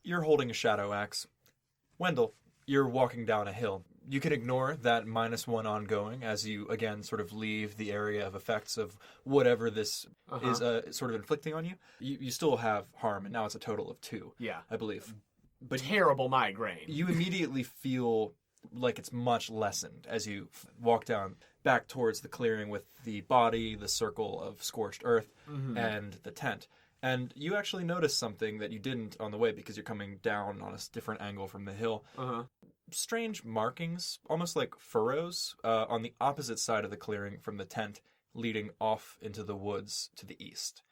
You're holding a shadow axe. Wendell, you're walking down a hill. You can ignore that -1 ongoing as you, again, sort of leave the area of effects of whatever this is sort of inflicting on you. You still have harm, and now it's a total of 2, I believe. But terrible migraine. You immediately feel like it's much lessened as you walk down back towards the clearing with the body, the circle of scorched earth, and the tent. And you actually notice something that you didn't on the way because you're coming down on a different angle from the hill. Strange markings, almost like furrows, on the opposite side of the clearing from the tent, leading off into the woods to the east.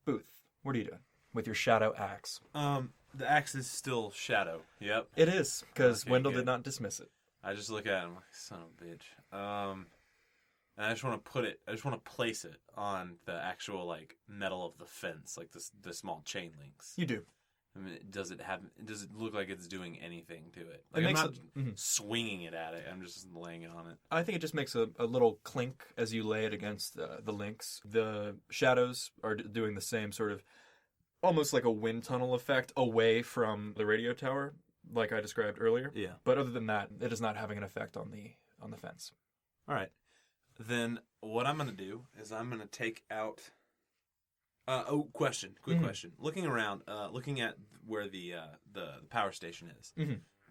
Booth, what are you doing with your shadow axe? The axe is still shadow. Yep. It is, because Okay, Wendell good. did not dismiss it. I just look at it, I'm like, son of a bitch. And I just want to place it on the actual, like, metal of the fence, like the small chain links. You do. I mean, does it look like it's doing anything to it? It Like, I'm makes not swinging it at it. I'm just laying it on it. I think it just makes a little clink as you lay it against the links. The shadows are doing the same sort of, almost like a wind tunnel effect away from the radio tower, like I described earlier. Yeah. But other than that, it is not having an effect on the fence. All right. Then what I'm going to do is I'm going to take out... question. Quick question. Looking around, looking at where the power station is,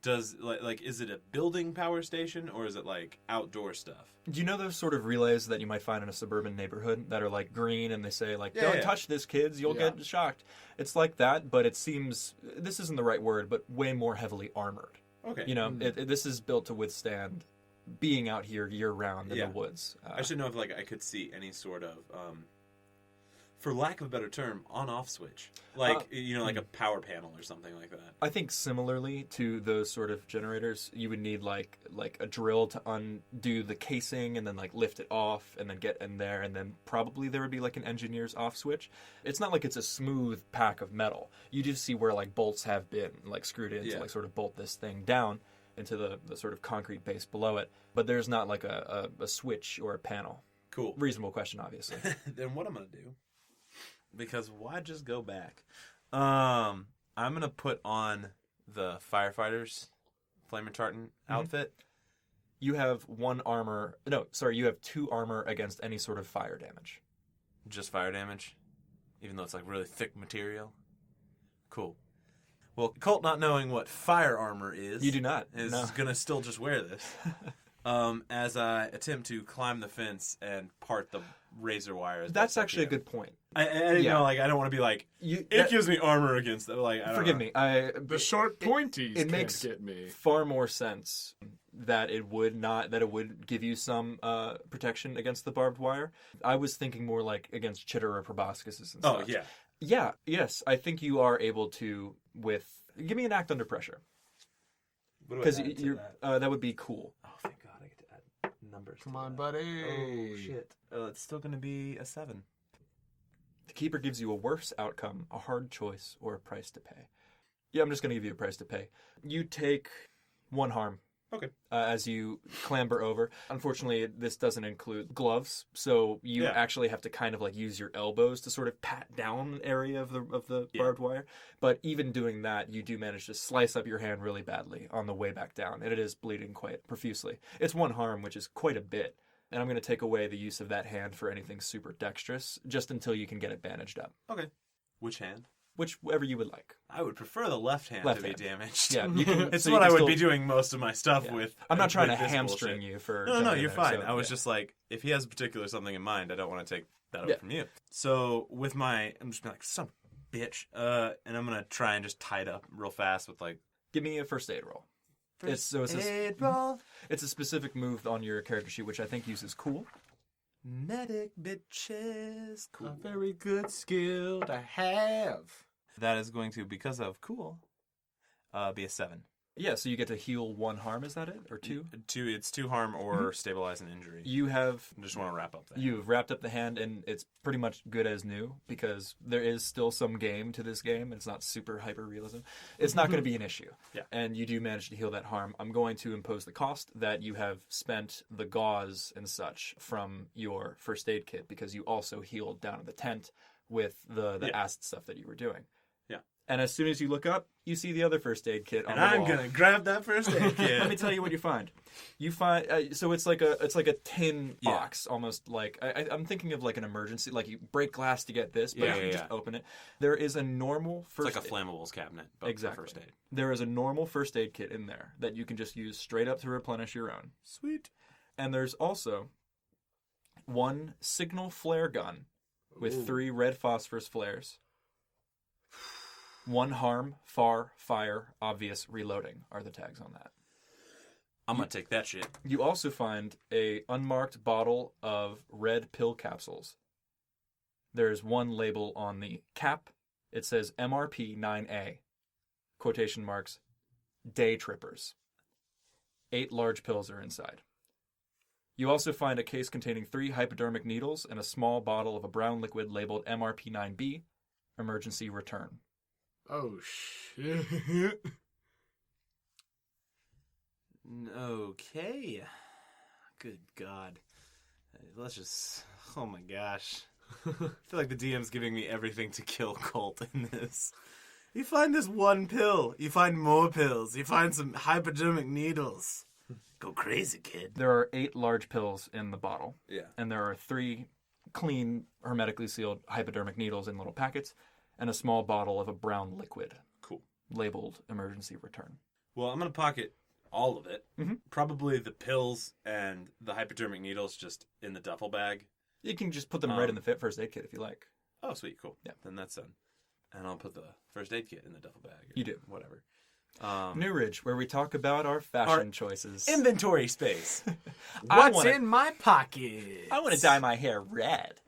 does is it a building power station or is it like outdoor stuff? Do you know those sort of relays that you might find in a suburban neighborhood that are like green and they say like, don't touch this, kids, you'll get shocked. It's like that, but it seems, this isn't the right word, but way more heavily armored. Okay. You know, this is built to withstand being out here year round in the woods. I should know if I could see any sort of, for lack of a better term, on-off switch. Like a power panel or something like that. I think similarly to those sort of generators, you would need like a drill to undo the casing and then like lift it off and then get in there, and then probably there would be like an engineer's off switch. It's not like it's a smooth pack of metal. You just see where like bolts have been like screwed in to like sort of bolt this thing down into the sort of concrete base below it. But there's not like a switch or a panel. Cool. Reasonable question, obviously. Then what I'm going to do, because why just go back? I'm going to put on the firefighter's flame retardant outfit. You have you have 2 armor against any sort of fire damage. Just fire damage? Even though it's like really thick material? Cool. Well, Colt, not knowing what fire armor is... You do not. Is going to still just wear this. As I attempt to climb the fence and part the razor wire. That's actually a good point. I didn't know, like, I don't want to be like, it gives me armor against it. Like, I forgive don't me. The short pointies it makes get me. far more sense that it would give you some protection against the barbed wire. I was thinking more like against chitter or proboscises and stuff. Oh, yeah. Yeah, yes. I think you are able to give me an act under pressure. Because that would be cool. Oh, thank God I get to add numbers. Come on, buddy. Oh, shit. It's still going to be a 7. The keeper gives you a worse outcome, a hard choice, or a price to pay. Yeah, I'm just going to give you a price to pay. You take 1 harm. Okay. As you clamber over. Unfortunately, this doesn't include gloves, so you actually have to kind of like use your elbows to sort of pat down an area of the barbed wire. But even doing that, you do manage to slice up your hand really badly on the way back down, and it is bleeding quite profusely. It's 1 harm, which is quite a bit, and I'm going to take away the use of that hand for anything super dexterous, just until you can get it bandaged up. Okay. Which hand? Whichever you would like. I would prefer the left hand to be damaged. Yeah, you can, it's so what you I can would be doing most of my stuff with. I'm not trying to this hamstring bullshit. you for... No, you're fine. So, I was just like, if he has a particular something in mind, I don't want to take that away from you. So with I'm just like, son of a bitch. And I'm going to try and just tie it up real fast with like... Give me a first aid roll. It's a specific move on your character sheet, which I think uses cool. Medic bitches. Cool. A very good skill to have. That is going to, because of cool, be a 7. Yeah, so you get to heal 1 harm, is that it? Or 2? 2, it's 2 harm or stabilize an injury. You have... I just want to wrap up that. You've wrapped up the hand, and it's pretty much good as new, because there is still some game to this game. It's not super hyper-realism. It's not going to be an issue. Yeah. And you do manage to heal that harm. I'm going to impose the cost that you have spent the gauze and such from your first aid kit, because you also healed down in the tent with the acid stuff that you were doing. Yeah. And as soon as you look up, you see the other first aid kit on And the I'm wall. gonna grab that first aid kit. Let me tell you what you find. You find so it's like a tin Yeah. box, almost like I'm thinking of like an emergency, like you break glass to get this, but Yeah, you yeah, just yeah. open it. There is a normal It's first like a flammables cabinet, but exactly. for first aid. There is a normal first aid kit in there that you can just use straight up to replenish your own. Sweet. And there's also one signal flare gun with Ooh. 3 red phosphorus flares. 1 harm, far, fire, obvious, reloading are the tags on that. I'm gonna take that shit. You also find a unmarked bottle of red pill capsules. There's one label on the cap. It says MRP 9A, quotation marks, day trippers. 8 large pills are inside. You also find a case containing 3 hypodermic needles and a small bottle of a brown liquid labeled MRP 9B, emergency return. Oh, shit. Okay. Good God. Let's just... Oh my gosh. I feel like the DM's giving me everything to kill Colt in this. You find this one pill. You find more pills. You find some hypodermic needles. Go crazy, kid. There are 8 large pills in the bottle, Yeah. and there are 3 clean, hermetically sealed hypodermic needles in little packets, and a small bottle of a brown liquid Cool. labeled emergency return. Well, I'm going to pocket all of it. Mhm. Probably the pills and the hypodermic needles just in the duffel bag. You can just put them right in the first aid kit if you like. Oh, sweet. Cool. Yeah. Then that's done. And I'll put the first aid kit in the duffel bag. Or You do. Whatever. New Ridge, where we talk about our fashion choices. Inventory space. What's in my pocket? I want to dye my hair red.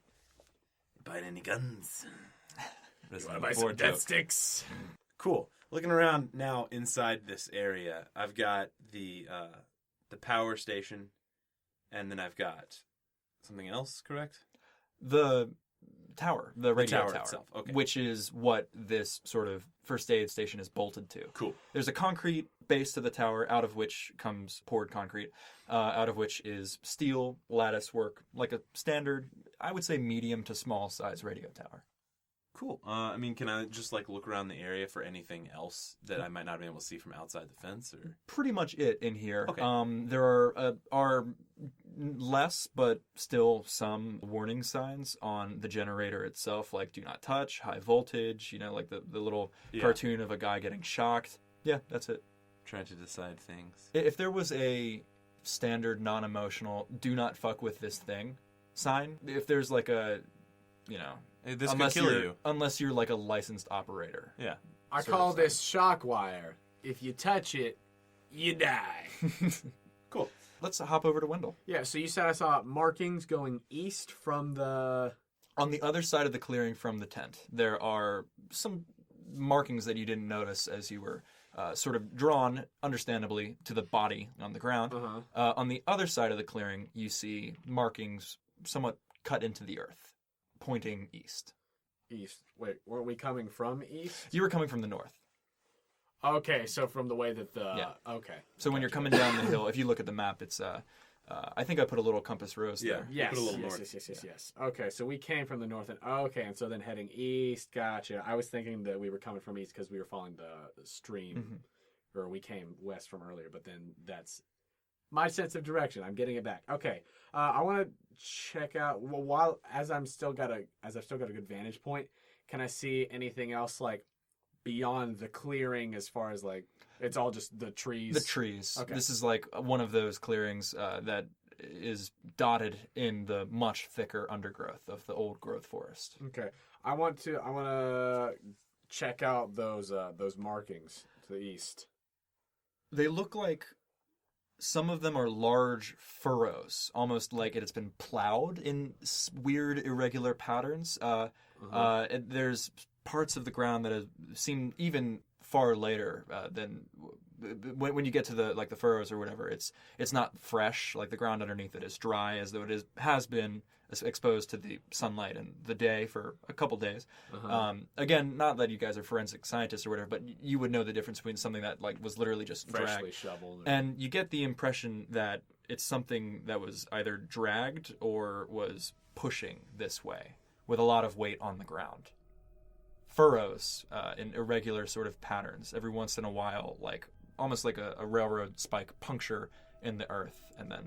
Buying any guns? You want to buy some death sticks? Cool. Looking around now inside this area, I've got the power station, and then I've got something else. Correct? The tower, the radio tower tower, itself, okay. which is what this sort of first aid station is bolted to. Cool. There's a concrete base to the tower, out of which comes poured concrete, out of which is steel lattice work, like a standard, I would say medium to small size radio tower. Cool. I mean, can I just like look around the area for anything else that I might not be able to see from outside the fence? Or Pretty much it in here. Okay. There are less, but still some warning signs on the generator itself, like do not touch, high voltage, like the little cartoon of a guy getting shocked. Yeah, that's it. trying to decide things. If there was a standard non-emotional do not fuck with this thing sign, if there's like a, Hey, this could kill you. unless you're like a licensed operator. Yeah. I sort call of this shock wire. If you touch it, you die. Cool. Let's hop over to Wendell. Yeah, so you said I saw markings going east from the... On the other side of the clearing from the tent, there are some markings that you didn't notice as you were sort of drawn, understandably, to the body on the ground. Uh-huh. On the other side of the clearing, you see markings somewhat cut into the earth, pointing east. East. Wait, weren't we coming from east? You were coming from the north. Okay, so from the way that the... Yeah. Okay. So when you're coming down the hill, if you look at the map, it's... I think I put a little compass rose Yeah. there. Yes, Put a little yes, north. yes. Okay, so we came from the north, and and so then heading east. Gotcha. I was thinking that we were coming from east because we were following the stream, or we came west from earlier. But then that's my sense of direction. I'm getting it back. Okay, I want to check out as I've still got a good vantage point. Can I see anything else like beyond the clearing as far as like? It's all just the trees. The trees. Okay. This is like one of those clearings that is dotted in the much thicker undergrowth of the old growth forest. Okay, I want to check out those markings to the east. They look like some of them are large furrows, almost like it has been plowed in weird irregular patterns. And there's parts of the ground that have seemed even far later than when you get to the furrows or whatever. It's not fresh. Like the ground underneath it is dry, as though it has been exposed to the sunlight and the day for a couple days. Again, not that you guys are forensic scientists or whatever, but you would know the difference between something that like was literally just Freshly dragged. shoveled. And you get the impression that it's something that was either dragged or was pushing this way with a lot of weight on the ground. furrows in irregular sort of patterns. Every once in a while, like almost like a railroad spike puncture in the earth, and then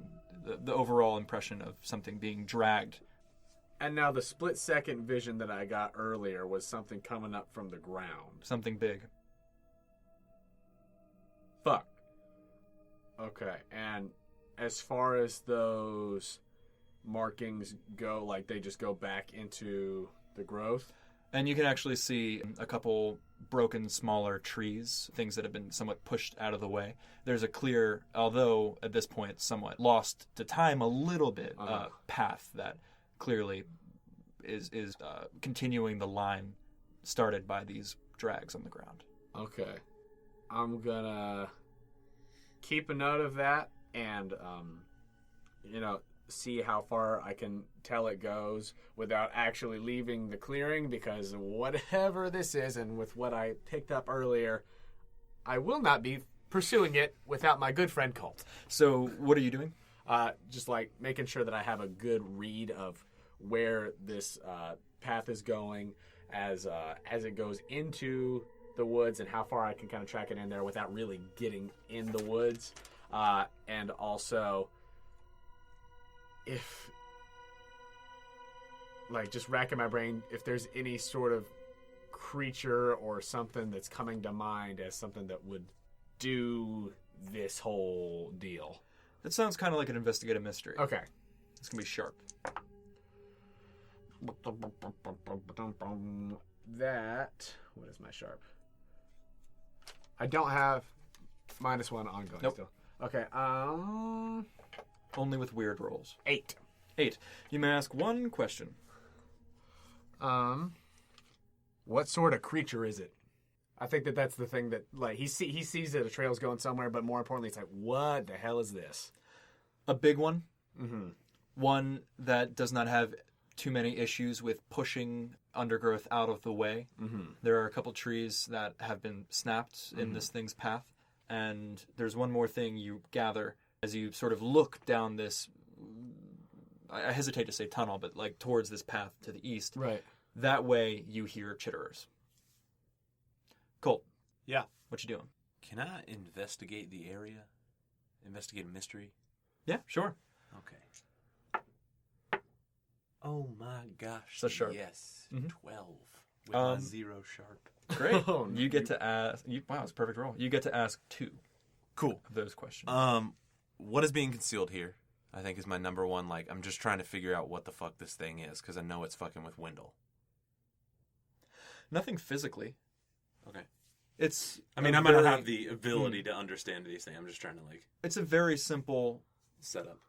the overall impression of something being dragged. And now the split-second vision that I got earlier was something coming up from the ground. Something big. Fuck. Okay, and as far as those markings go, like they just go back into the growth? And you can actually see a couple broken, smaller trees, things that have been somewhat pushed out of the way. There's a clear, although at this point somewhat lost to time a little bit, path that clearly is continuing the line started by these drags on the ground. Okay. I'm gonna keep a note of that and, see how far I can tell it goes without actually leaving the clearing, because whatever this is, and with what I picked up earlier, I will not be pursuing it without my good friend Colt. So what are you doing? Just like making sure that I have a good read of where this path is going as it goes into the woods, and how far I can kind of track it in there without really getting in the woods. And also, if, like, just racking my brain, if there's any sort of creature or something that's coming to mind as something that would do this whole deal. That sounds kind of like an investigative mystery. Okay. It's going to be sharp. That, what is my sharp? I don't have -1 ongoing still. Okay, Only with weird rolls. 8. 8. You may ask one question. What sort of creature is it? I think that's the thing that, like, he sees that a trail's going somewhere, but more importantly, it's like, what the hell is this? A big one. Mm-hmm. One that does not have too many issues with pushing undergrowth out of the way. Mm-hmm. There are a couple trees that have been snapped in this thing's path. And there's one more thing you gather as you sort of look down this, I hesitate to say tunnel, but like towards this path to the east. Right. That way you hear chitterers. Colt. Yeah. What you doing? Can I investigate the area? Investigate a mystery? Yeah, sure. Okay. Oh my gosh. So sharp. Yes. Mhm. 12 with my 0 sharp. Great. Oh, no. You get to ask. Wow, it's a perfect roll. You get to ask 2 Cool. of those questions. What is being concealed here? I think is my number one. Like, I'm just trying to figure out what the fuck this thing is, because I know it's fucking with Wendell. Nothing physically. Okay. It's. I mean, I might not have the ability to understand these things. I'm just trying to, like, It's a very simple set up.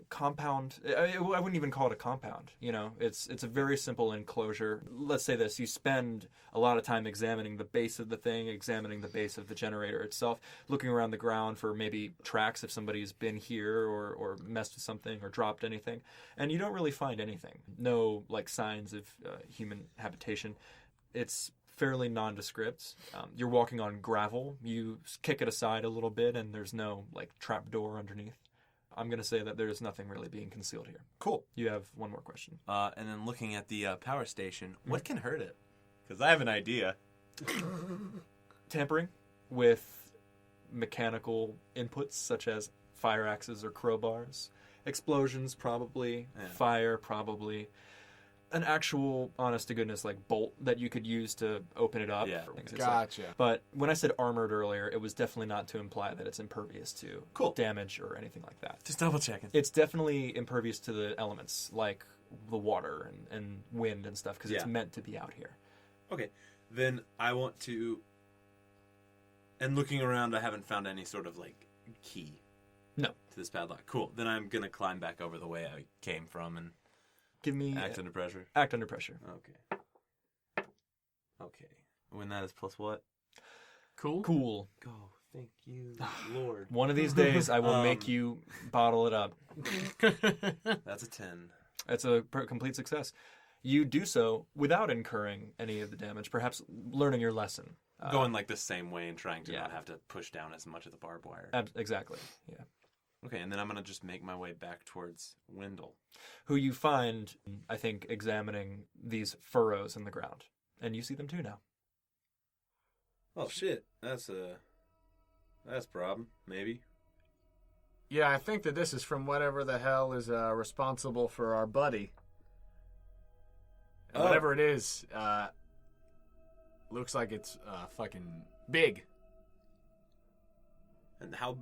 compound. I wouldn't even call it a compound. It's a very simple enclosure. Let's say this: you spend a lot of time examining the base of the thing, examining the base of the generator itself, looking around the ground for maybe tracks if somebody's been here or messed with something or dropped anything, and you don't really find anything. No like signs of human habitation. It's fairly nondescript. You're walking on gravel. You kick it aside a little bit, and there's no like trap door underneath. I'm going to say that there's nothing really being concealed here. Cool. You have one more question. And then looking at the power station, what can hurt it? Because I have an idea. Tampering with mechanical inputs such as fire axes or crowbars. Explosions, probably. Yeah. Fire, probably. An actual, honest-to-goodness, like bolt that you could use to open it up. Yeah. For things. Gotcha. But when I said armored earlier, it was definitely not to imply that it's impervious to Cool. damage or anything like that. Just double checking. It's definitely impervious to the elements, like the water and wind and stuff, because it's meant to be out here. Okay. Then I want to... And looking around, I haven't found any sort of, like, key. No. To this padlock. Cool. Then I'm going to climb back over the way I came from and... Give me... Act under pressure. Act under pressure. Okay. When that is plus what? Cool. Cool. Go. Thank you, Lord. One of these days, I will make you bottle it up. That's a 10. That's a complete success. You do so without incurring any of the damage, perhaps learning your lesson. Going like the same way and trying to yeah. not have to push down as much of the barbed wire. Exactly, yeah. Okay, and then I'm going to just make my way back towards Wendell. Who you find, I think, examining these furrows in the ground. And you see them too now. Oh shit, that's a problem. Maybe. Yeah, I think that this is from whatever the hell is responsible for our buddy. And whatever it is, looks like it's fucking big. And how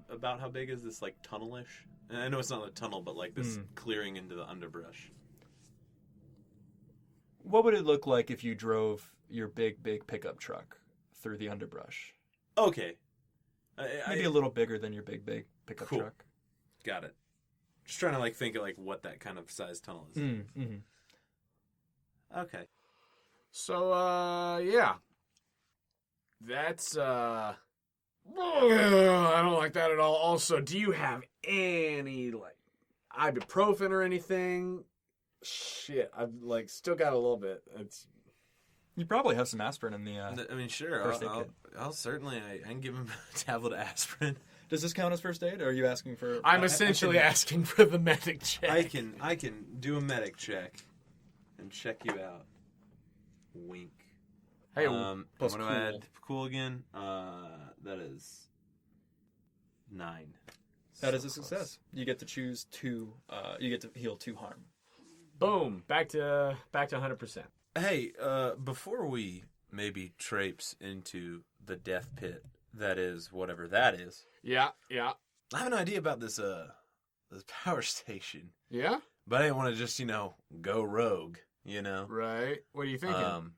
big is this, like, tunnelish? And I know it's not a tunnel, but like this clearing into the underbrush. What would it look like if you drove your big pickup truck through the underbrush? Okay. Maybe a little bigger than your big pickup truck. Got it. Just trying to like think of like what that kind of size tunnel is. Mm-hmm. Okay. So, yeah. That's, I don't like that at all. Also, do you have any, like, ibuprofen or anything? Shit, I've, like, still got a little bit. You probably have some aspirin in the, I mean, sure. first aid kit. I'll certainly, I can give him a tablet of aspirin. Does this count as first aid, or are you asking for... I'm essentially asking for the medic check. I can do a medic check and check you out. Wink. Hey, plus cool. Add cool again. That is 9. That is a success. You get to choose 2, you get to heal 2 harm. Boom. Back to 100%. Hey, before we maybe traipse into the death pit, that is whatever that is. Yeah. I have an idea about this power station. Yeah? But I didn't want to just, go rogue, Right. What are you thinking?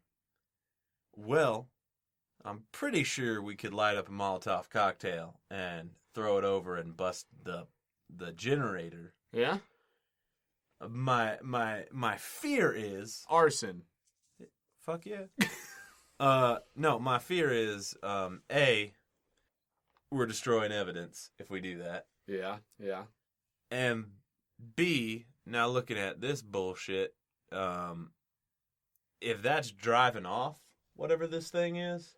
Well, I'm pretty sure we could light up a Molotov cocktail and throw it over and bust the generator. Yeah? My fear is Arson. fuck yeah. No, my fear is A, we're destroying evidence if we do that. Yeah. And B, now looking at this bullshit, if that's driving off whatever this thing is,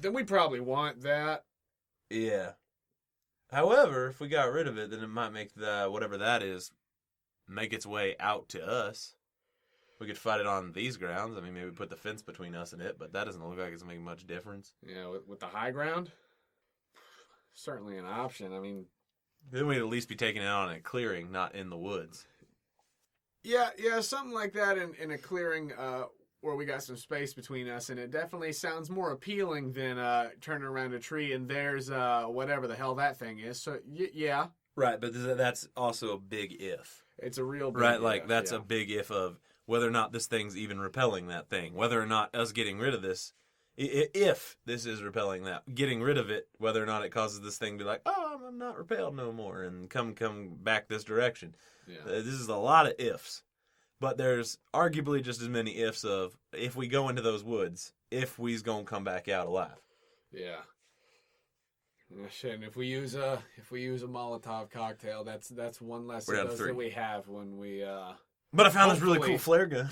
then we probably want that. yeah. However, if we got rid of it, then it might make whatever that is make its way out to us. We could fight it on these grounds. I mean, maybe put the fence between us and it, but that doesn't look like it's making much difference. Yeah, with the high ground? Certainly an option. I mean... Then we'd at least be taking it on in a clearing, not in the woods. Yeah, something like that in a clearing where we got some space between us, and it definitely sounds more appealing than turning around a tree and there's whatever the hell that thing is. So, yeah. Right, but that's also a big if. It's a real big right, if. Like, that's a big if of whether or not this thing's even repelling that thing, whether or not us getting rid of this, if this is repelling that, getting rid of it, whether or not it causes this thing to be like, oh, I'm not repelled no more, and come back this direction. Yeah. This is a lot of ifs. But there's arguably just as many ifs of, if we go into those woods, if we's gonna come back out alive. Yeah. Shit, and if we use a Molotov cocktail, that's one less of those that we have when we But I found this really cool flare gun.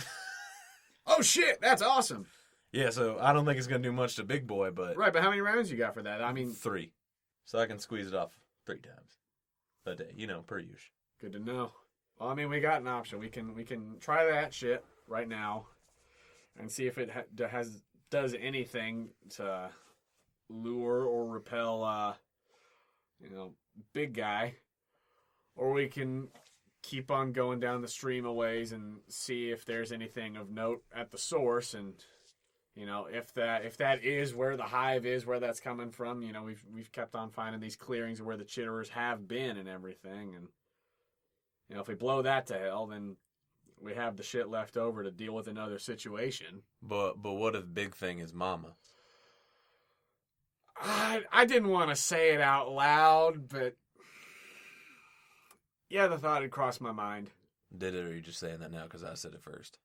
Oh shit, that's awesome. Yeah, so I don't think it's gonna do much to Big Boy, but right. But how many rounds you got for that? I mean, 3, so I can squeeze it off 3 times a day, per usual. Good to know. Well, I mean, we got an option. We can try that shit right now, and see if it does anything to lure or repel, big guy, or we can keep on going down the stream a ways and see if there's anything of note at the source, and if that is where the hive is, where that's coming from. We've kept on finding these clearings where the chitterers have been and everything, and if we blow that to hell, then we have the shit left over to deal with another situation. But what if Big Thing is Mama? I didn't want to say it out loud, but yeah, the thought had crossed my mind. Did it, or are you just saying that now because I said it first?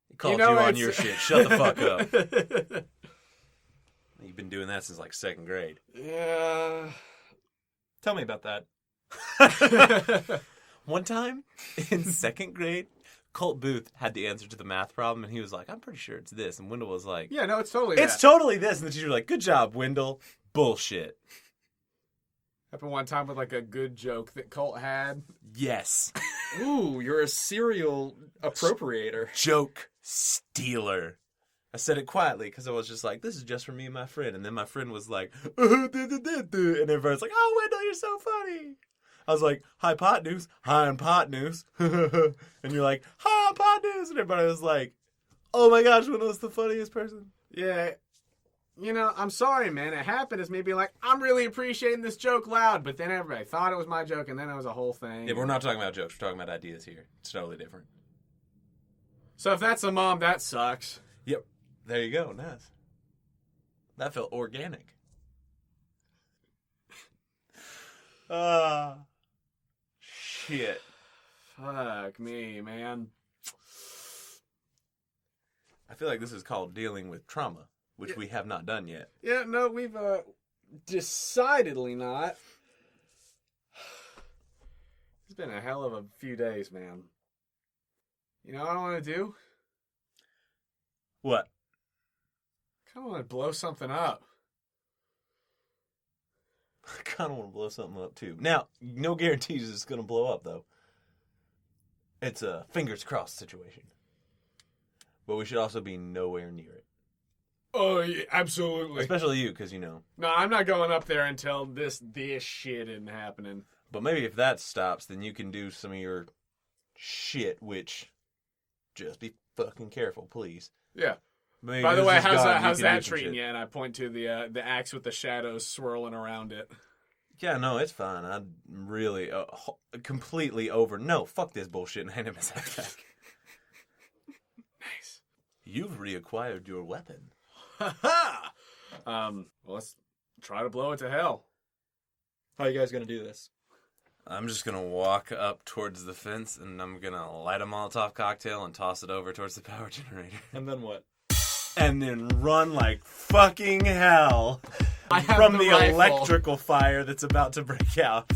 He called you on your shit. Shut the fuck up. You've been doing that since like 2nd grade. Yeah. Tell me about that. One time in 2nd grade, Colt Booth had the answer to the math problem, and he was like, I'm pretty sure it's this. And Wendell was like, yeah, no, it's totally It's totally this. And the teacher was like, good job, Wendell. Bullshit. Happened one time with like a good joke that Colt had. Yes. Ooh, you're a serial appropriator. Joke stealer. I said it quietly because I was just like, this is just for me and my friend. And then my friend was like, and everybody's like, oh, Wendell, you're so funny. I was like, hypotenuse, high on hypotenuse. And you're like, high on hypotenuse. And everybody was like, oh my gosh, Wendell's the funniest person. Yeah. You know, I'm sorry, man. It happened as me being like, I'm really appreciating this joke loud. But then everybody thought it was my joke, and then it was a whole thing. Yeah, but we're not talking about jokes. We're talking about ideas here. It's totally different. So if that's a mom, that sucks. Yep. There you go. Nice. That felt organic. Shit. Fuck me, man. I feel like this is called dealing with trauma, which we have not done yet. Yeah, no, we've decidedly not. It's been a hell of a few days, man. You know what I want to do? What? I kind of want to blow something up. I kind of want to blow something up, too. Now, no guarantees it's going to blow up, though. It's a fingers crossed situation. But we should also be nowhere near it. Oh, yeah, absolutely. Especially you, because, No, I'm not going up there until this shit isn't happening. But maybe if that stops, then you can do some of your shit, which... Just be fucking careful, please. Yeah. Maybe By the way, God, how's that treating you? And I point to the axe with the shadows swirling around it. Yeah, no, it's fine. I'm really completely over. No, fuck this bullshit and hand him his backpack. Nice. You've reacquired your weapon. Ha-ha! Well, let's try to blow it to hell. How are you guys going to do this? I'm just going to walk up towards the fence, and I'm going to light a Molotov cocktail and toss it over towards the power generator. And then what? And then run like fucking hell I have from the rifle. electrical fire that's about to break out.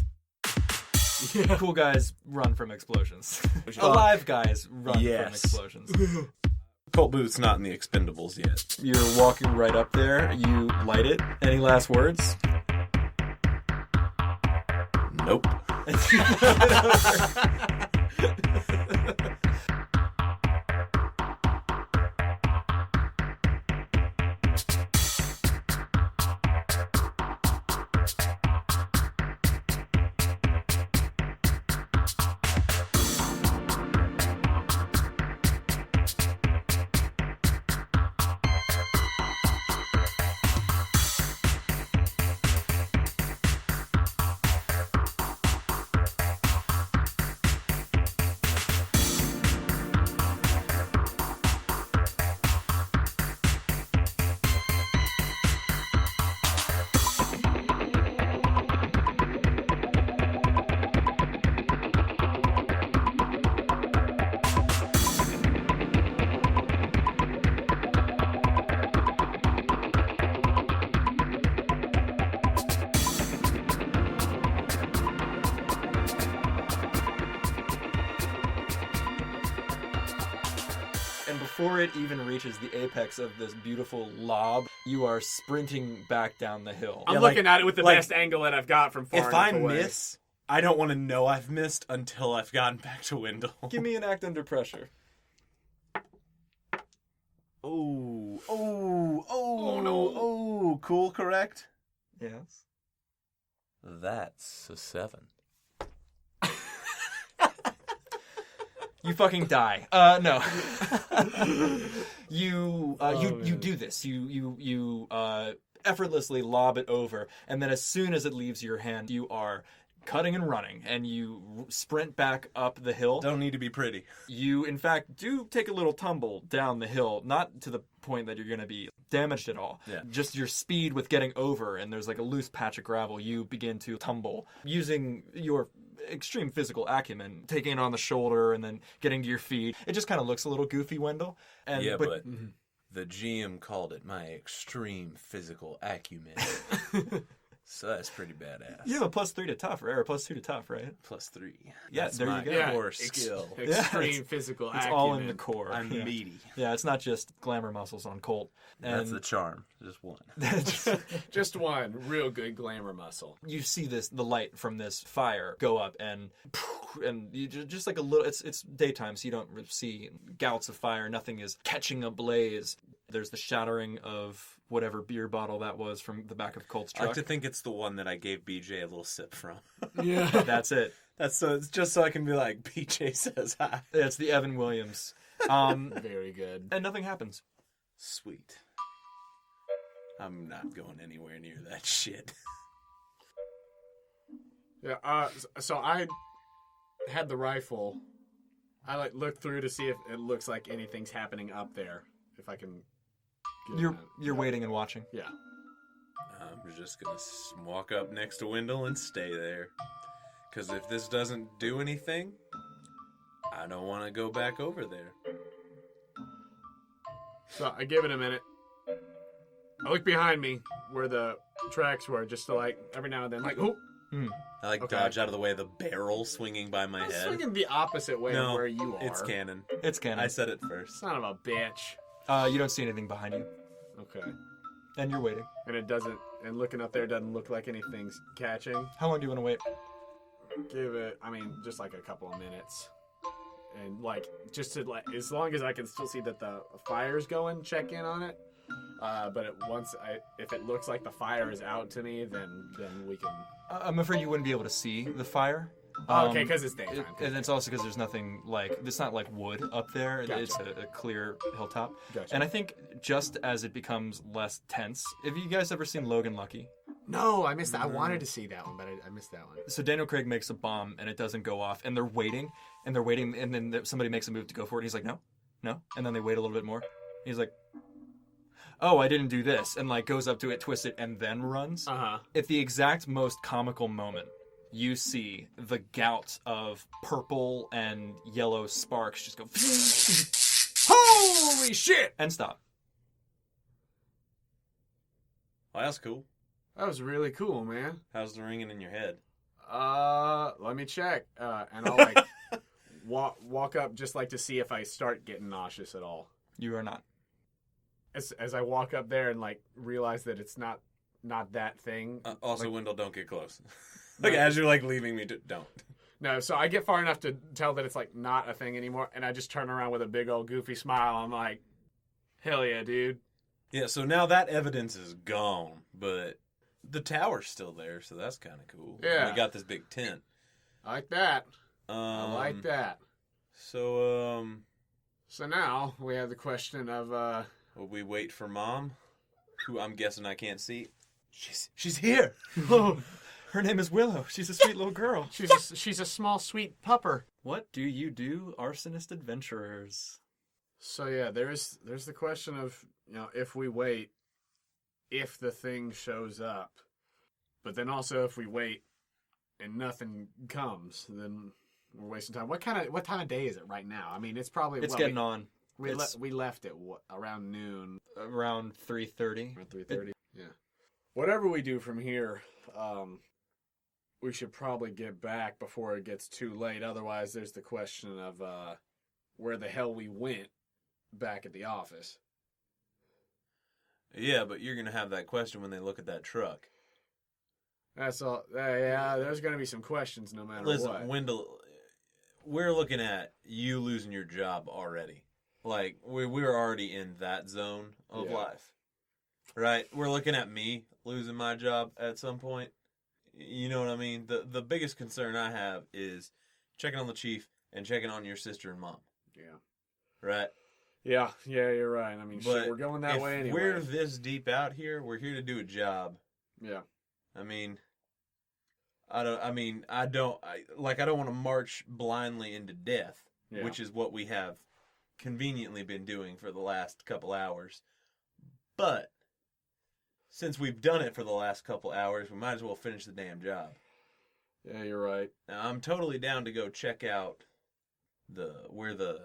Yeah. Cool guys run from explosions. Alive guys run from explosions. Colt Booth's not in the Expendables yet. You're walking right up there. You light it. Any last words? Nope. Before it even reaches the apex of this beautiful lob, you are sprinting back down the hill. I'm looking at it with the best angle that I've got from far If enough I away. miss, I don't want to know I've missed until I've gotten back to Wendell. Give me an act under pressure. Oh no. Oh, cool, correct? Yes. That's a 7. You fucking die. No. You do this. You effortlessly lob it over, and then as soon as it leaves your hand, you are cutting and running, and you sprint back up the hill. Don't need to be pretty. You, in fact, do take a little tumble down the hill, not to the point that you're going to be damaged at all. Yeah. Just your speed with getting over, and there's like a loose patch of gravel, you begin to tumble. Using your extreme physical acumen, taking it on the shoulder and then getting to your feet. It just kind of looks a little goofy, Wendell. And, Yeah, but the GM called it my extreme physical acumen. So that's pretty badass. You have a +3 to tough, right? Or +2 to tough, right? +3. Yeah, That's there you my go. core skill. Extreme physical It's acumen. all in the core. I'm yeah. meaty. Yeah, it's not just glamour muscles on Colt. And That's the charm. Just one. Just one real good glamour muscle. you see the light from this fire go up, and you just like a little. It's daytime, so you don't see gouts of fire. Nothing is catching ablaze. There's the shattering of whatever beer bottle that was from the back of Colt's I truck. like to think it's the one that I gave BJ a little sip from. Yeah. That's it. It's just so I can be like, BJ says hi. It's the Evan Williams. Very good. And nothing happens. Sweet. I'm not going anywhere near that shit. Yeah. So I had the rifle. I looked through to see if it looks like anything's happening up there. If I can. You're waiting and watching. Yeah. I'm just gonna walk up next to Wendell and stay there. Because if this doesn't do anything, I don't want to go back over there. So I give it a minute. I look behind me where the tracks were, just to every now and then, oh. I dodge out of the way of the barrel swinging by my I'm head. swinging the opposite way of where you are. It's canon. It's canon. I said it first. Son of a bitch. You don't see anything behind you. Okay. And you're waiting. And it doesn't, and looking up there doesn't look like anything's catching. How long do you want to wait? Give it, just a couple of minutes. And just to as long as I can still see that the fire's going, check in on it. But if it looks like the fire is out to me, then we can. I'm afraid you wouldn't be able to see the fire. Okay, because it's daytime. And it's also because there's nothing it's not like wood up there. Gotcha. It's a clear hilltop. Gotcha. And I think just as it becomes less tense, have you guys ever seen Logan Lucky? No, I missed that. I wanted to see that one, but I missed that one. So Daniel Craig makes a bomb and it doesn't go off, and they're waiting, and then somebody makes a move to go for it. And he's like, no, and then they wait a little bit more. He's like, oh, I didn't do this, and goes up to it, twists it, and then runs. At the exact most comical moment, you see the gout of purple and yellow sparks just go Holy shit! And stop. Well, that's cool. That was really cool, man. How's the ringing in your head? Let me check. And I'll walk up just to see if I start getting nauseous at all. You are not. As I walk up there and realize that it's not that thing. Also, Wendell, don't get close. As you're leaving me, don't. No, so I get far enough to tell that it's not a thing anymore, and I just turn around with a big old goofy smile. I'm like, hell yeah, dude. Yeah, so now that evidence is gone, but the tower's still there, so that's kind of cool. Yeah. We got this big tent. I like that. I like that. So, So now we have the question of, will we wait for Mom? Who I'm guessing I can't see. She's here! Her name is Willow. She's a sweet little girl. She's a small, sweet pupper. What do you do, arsonist adventurers? So yeah, there's the question of, if we wait, if the thing shows up. But then also if we wait and nothing comes, then we're wasting time. What time of day is it right now? It's probably It's getting on. We left at around noon. Around 3:30. Around 3:30. Yeah. Whatever we do from here, we should probably get back before it gets too late. Otherwise, there's the question of where the hell we went back at the office. Yeah, but you're going to have that question when they look at that truck. That's all. Yeah, there's going to be some questions no matter Listen, what. Wendell, we're looking at you losing your job already. We're already in that zone of life. Right? We're looking at me losing my job at some point. You know what I mean? The biggest concern I have is checking on the chief and checking on your sister and mom. Yeah. Right? Yeah, you're right. Shit, we're going that way anyway. We're this deep out here. We're here to do a job. Yeah. I don't want to march blindly into death, which is what we have conveniently been doing for the last couple hours. But since we've done it for the last couple hours, we might as well finish the damn job. Yeah, you're right. Now, I'm totally down to go check out where the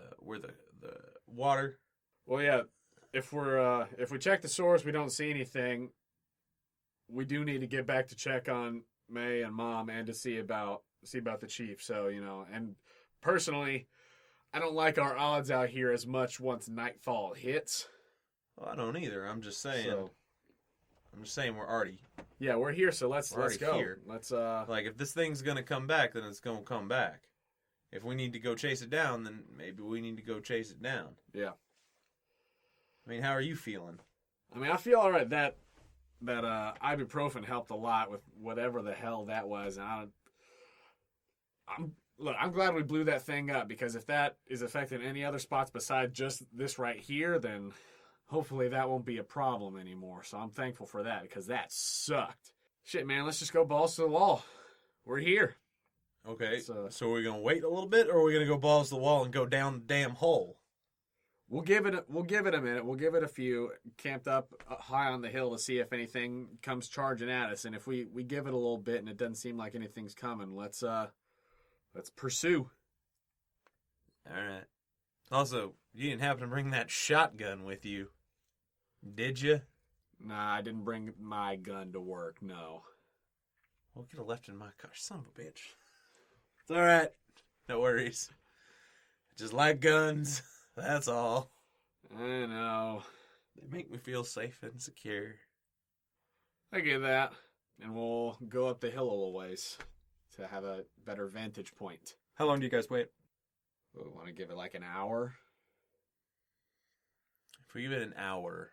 water. Well, yeah. If we check the source, we don't see anything. We do need to get back to check on May and Mom and to see about the chief. So and personally, I don't like our odds out here as much once nightfall hits. Well, I don't either. I'm just saying. We're already. Yeah, we're here, so let's go. Here. Let's if this thing's gonna come back, then it's gonna come back. If we need to go chase it down, then maybe we need to go chase it down. Yeah. I mean, how are you feeling? I mean, I feel all right. That ibuprofen helped a lot with whatever the hell that was. And I'm glad we blew that thing up, because if that is affecting any other spots besides just this right here, then hopefully that won't be a problem anymore. So I'm thankful for that, because that sucked. Shit, man, let's just go balls to the wall. We're here. Okay, so are we going to wait a little bit, or are we going to go balls to the wall and go down the damn hole? We'll give it a minute. We'll give it a few. Camped up high on the hill to see if anything comes charging at us. And if we give it a little bit and it doesn't seem like anything's coming, let's pursue. All right. Also, you didn't happen to bring that shotgun with you, did you? Nah, I didn't bring my gun to work, no. Well, could have left it in my car. Son of a bitch. It's all right. No worries. I just like guns. That's all. I know. They make me feel safe and secure. I get that. And we'll go up the hill a little ways to have a better vantage point. How long do you guys wait? We want to give it like an hour. If we give it an hour,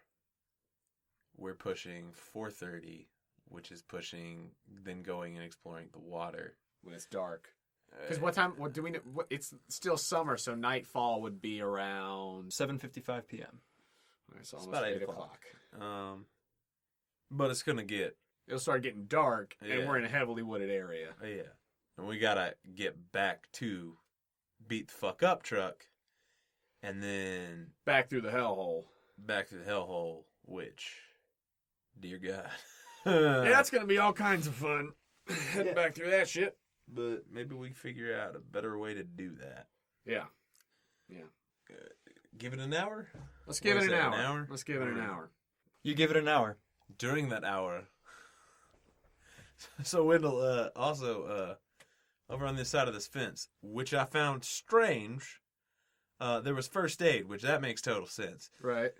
we're pushing 4:30, which is pushing, then going and exploring the water. When it's dark. Because what do we know? It's still summer, so nightfall would be around 7:55 p.m. It's almost about 8 8 o'clock. But it's going to get... It'll start getting dark, Yeah. and we're in a heavily wooded area. Yeah. And we got to get back to Beat the Fuck Up truck, and then Back through the hellhole. back to the hellhole, which, dear God. Yeah, that's going to be all kinds of fun. Heading back through that shit. But maybe we figure out a better way to do that. Yeah. Give it an hour? Let's give What it is an that, hour. an hour? Let's give it an hour. You give it an hour. During that hour. So Wendell, also, over on this side of this fence, which I found strange, there was first aid, which that makes total sense. Right.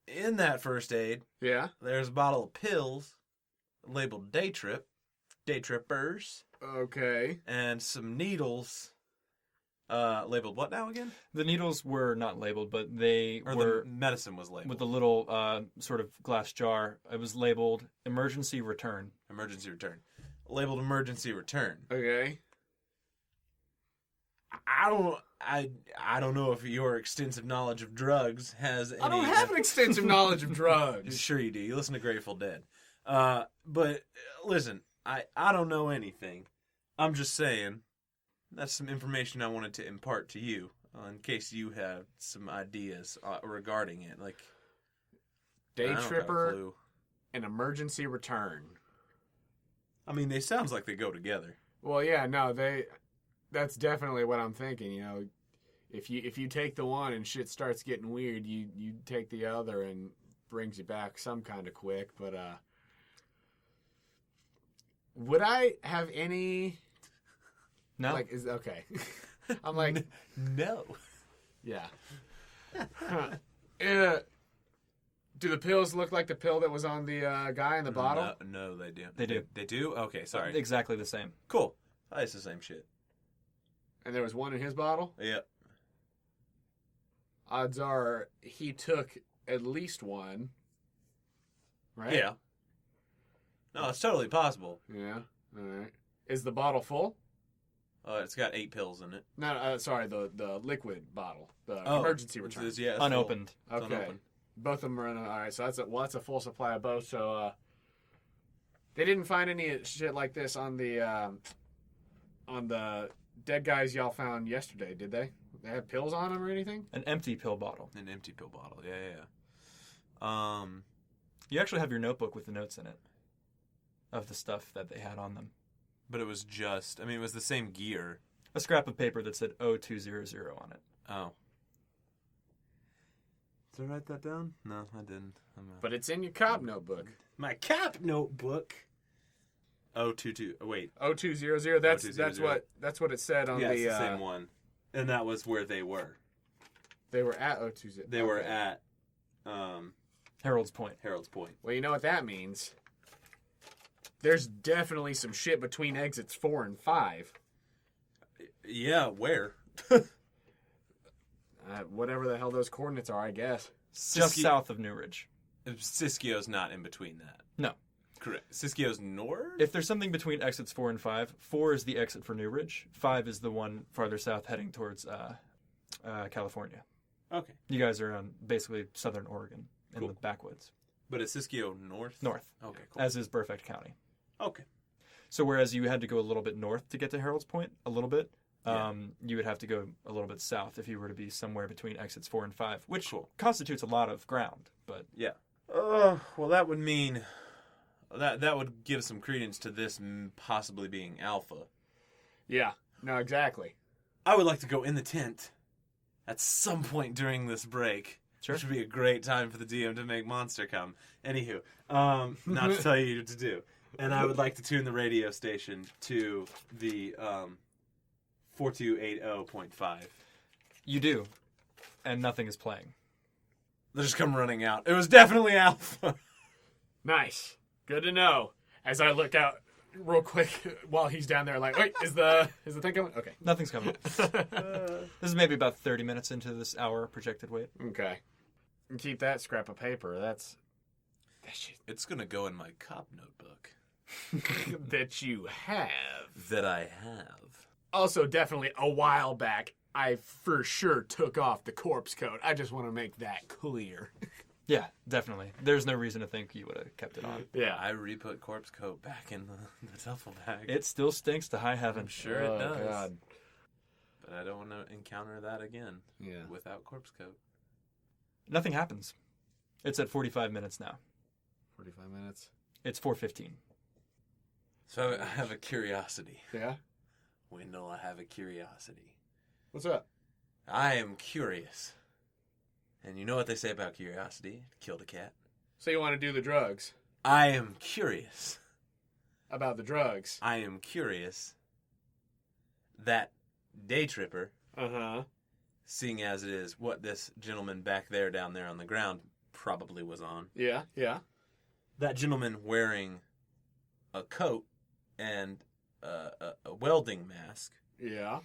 In that first aid, Yeah. there's a bottle of pills labeled Day Trippers, Okay. and some needles labeled what now again? The needles were not labeled, but they Or were the medicine was labeled. with the little sort of glass jar. It was labeled emergency return. Emergency return. Labeled emergency return. Okay. I don't know if your extensive knowledge of drugs has any... I don't have an extensive knowledge of drugs. Sure you do. You listen to Grateful Dead. But listen, I don't know anything. I'm just saying that's some information I wanted to impart to you in case you have some ideas regarding it. Like Day I don't got a tripper clue. and emergency return. I mean, they sounds like they go together. Well, yeah, no, that's definitely what I'm thinking, you know. If you take the one and shit starts getting weird, you take the other and brings you back some kind of quick, but would I have any No. like is okay. I'm like No. yeah. Do the pills look like the pill that was on the guy in the bottle? No, they do. They do. They do? Okay, sorry. Exactly the same. Cool. It's the same shit. And there was one in his bottle? Yep. Odds are he took at least one. Right? Yeah. No, it's totally possible. Yeah. All right. Is the bottle full? It's got 8 pills in it. No, sorry, the liquid bottle, the Oh, emergency return. It's full. Unopened. It's Okay, unopened. both of them are in. All right, so that's a full supply of both. So they didn't find any shit like this on the dead guys y'all found yesterday, did they? They had pills on them or anything? An empty pill bottle. An empty pill bottle. Yeah. You actually have your notebook with the notes in it of the stuff that they had on them. But it was just, it was the same gear. A scrap of paper that said 0200 on it. Oh. Did I write that down? No, I didn't. But it's in your cop notebook. My cap notebook. 022. Wait. 0200. That's what it said on Yeah, the. it's the same one. And that was where they were. They were at 020. They were at Harold's Point. Harold's Point. Well, you know what that means. There's definitely some shit between exits 4 and 5. Yeah, where? Whatever the hell those coordinates are, I guess. just south of NEWRIDGE. Siskio's not in between that. No. Correct. Siskio's north? If there's something between exits 4 and 5, 4 is the exit for NEWRIDGE. 5 is the one farther south heading towards California. Okay. You guys are on basically southern Oregon in the backwoods. But is Siskio north? North. Okay, cool. As is Burfect County. Okay. So whereas you had to go a little bit north to get to Harold's Point, you would have to go a little bit south if you were to be somewhere between exits 4 and 5, which constitutes a lot of ground. But yeah. Well, that would mean that would give some credence to this possibly being Alpha. Yeah. No, exactly. I would like to go in the tent at some point during this break. Sure. Which would be a great time for the DM to make Monster come. Anywho, not to tell you what to do. And I would like to tune the radio station to the 4280.5. You do. And nothing is playing. They'll just come running out. It was definitely Alpha. Nice. Good to know. As I look out real quick while he's down there, like, wait, is the thing coming? Okay. Nothing's coming. This is maybe about 30 minutes into this hour projected wait. Okay. And keep that scrap of paper. That shit. It's going to go in my cop notebook. That you have. That I have. Also, definitely a while back, I for sure took off the corpse coat. I just want to make that clear. Yeah, definitely. There's no reason to think you would have kept it on. Yeah. I re-put corpse coat back in the duffel bag. It still stinks to high heaven. I'm sure it does. God. But I don't want to encounter that again. Yeah. Without corpse coat. Nothing happens. It's at 45 minutes now. 45 minutes. It's 4:15. So I have a curiosity. Yeah? Wendell, I have a curiosity. What's up? I am curious. And you know what they say about curiosity? Killed a cat. So you want to do the drugs? I am curious. About the drugs? I am curious that day tripper, Uh-huh. seeing as it is what this gentleman back there down there on the ground probably was on. Yeah, yeah. That gentleman wearing a coat and a welding mask Yeah.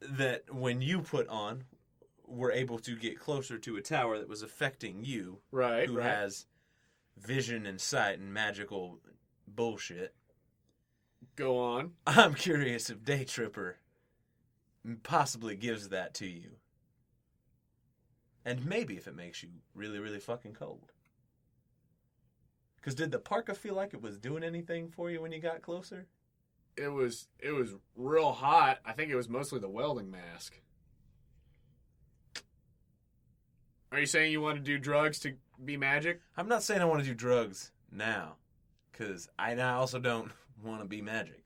that when you put on were able to get closer to a tower that was affecting you, Right, who right. has vision and sight and magical bullshit. Go on. I'm curious if Day Tripper possibly gives that to you. And maybe if it makes you really, really fucking cold. Because did the parka feel like it was doing anything for you when you got closer? It was real hot. I think it was mostly the welding mask. Are you saying you want to do drugs to be magic? I'm not saying I want to do drugs now. Because I also don't want to be magic.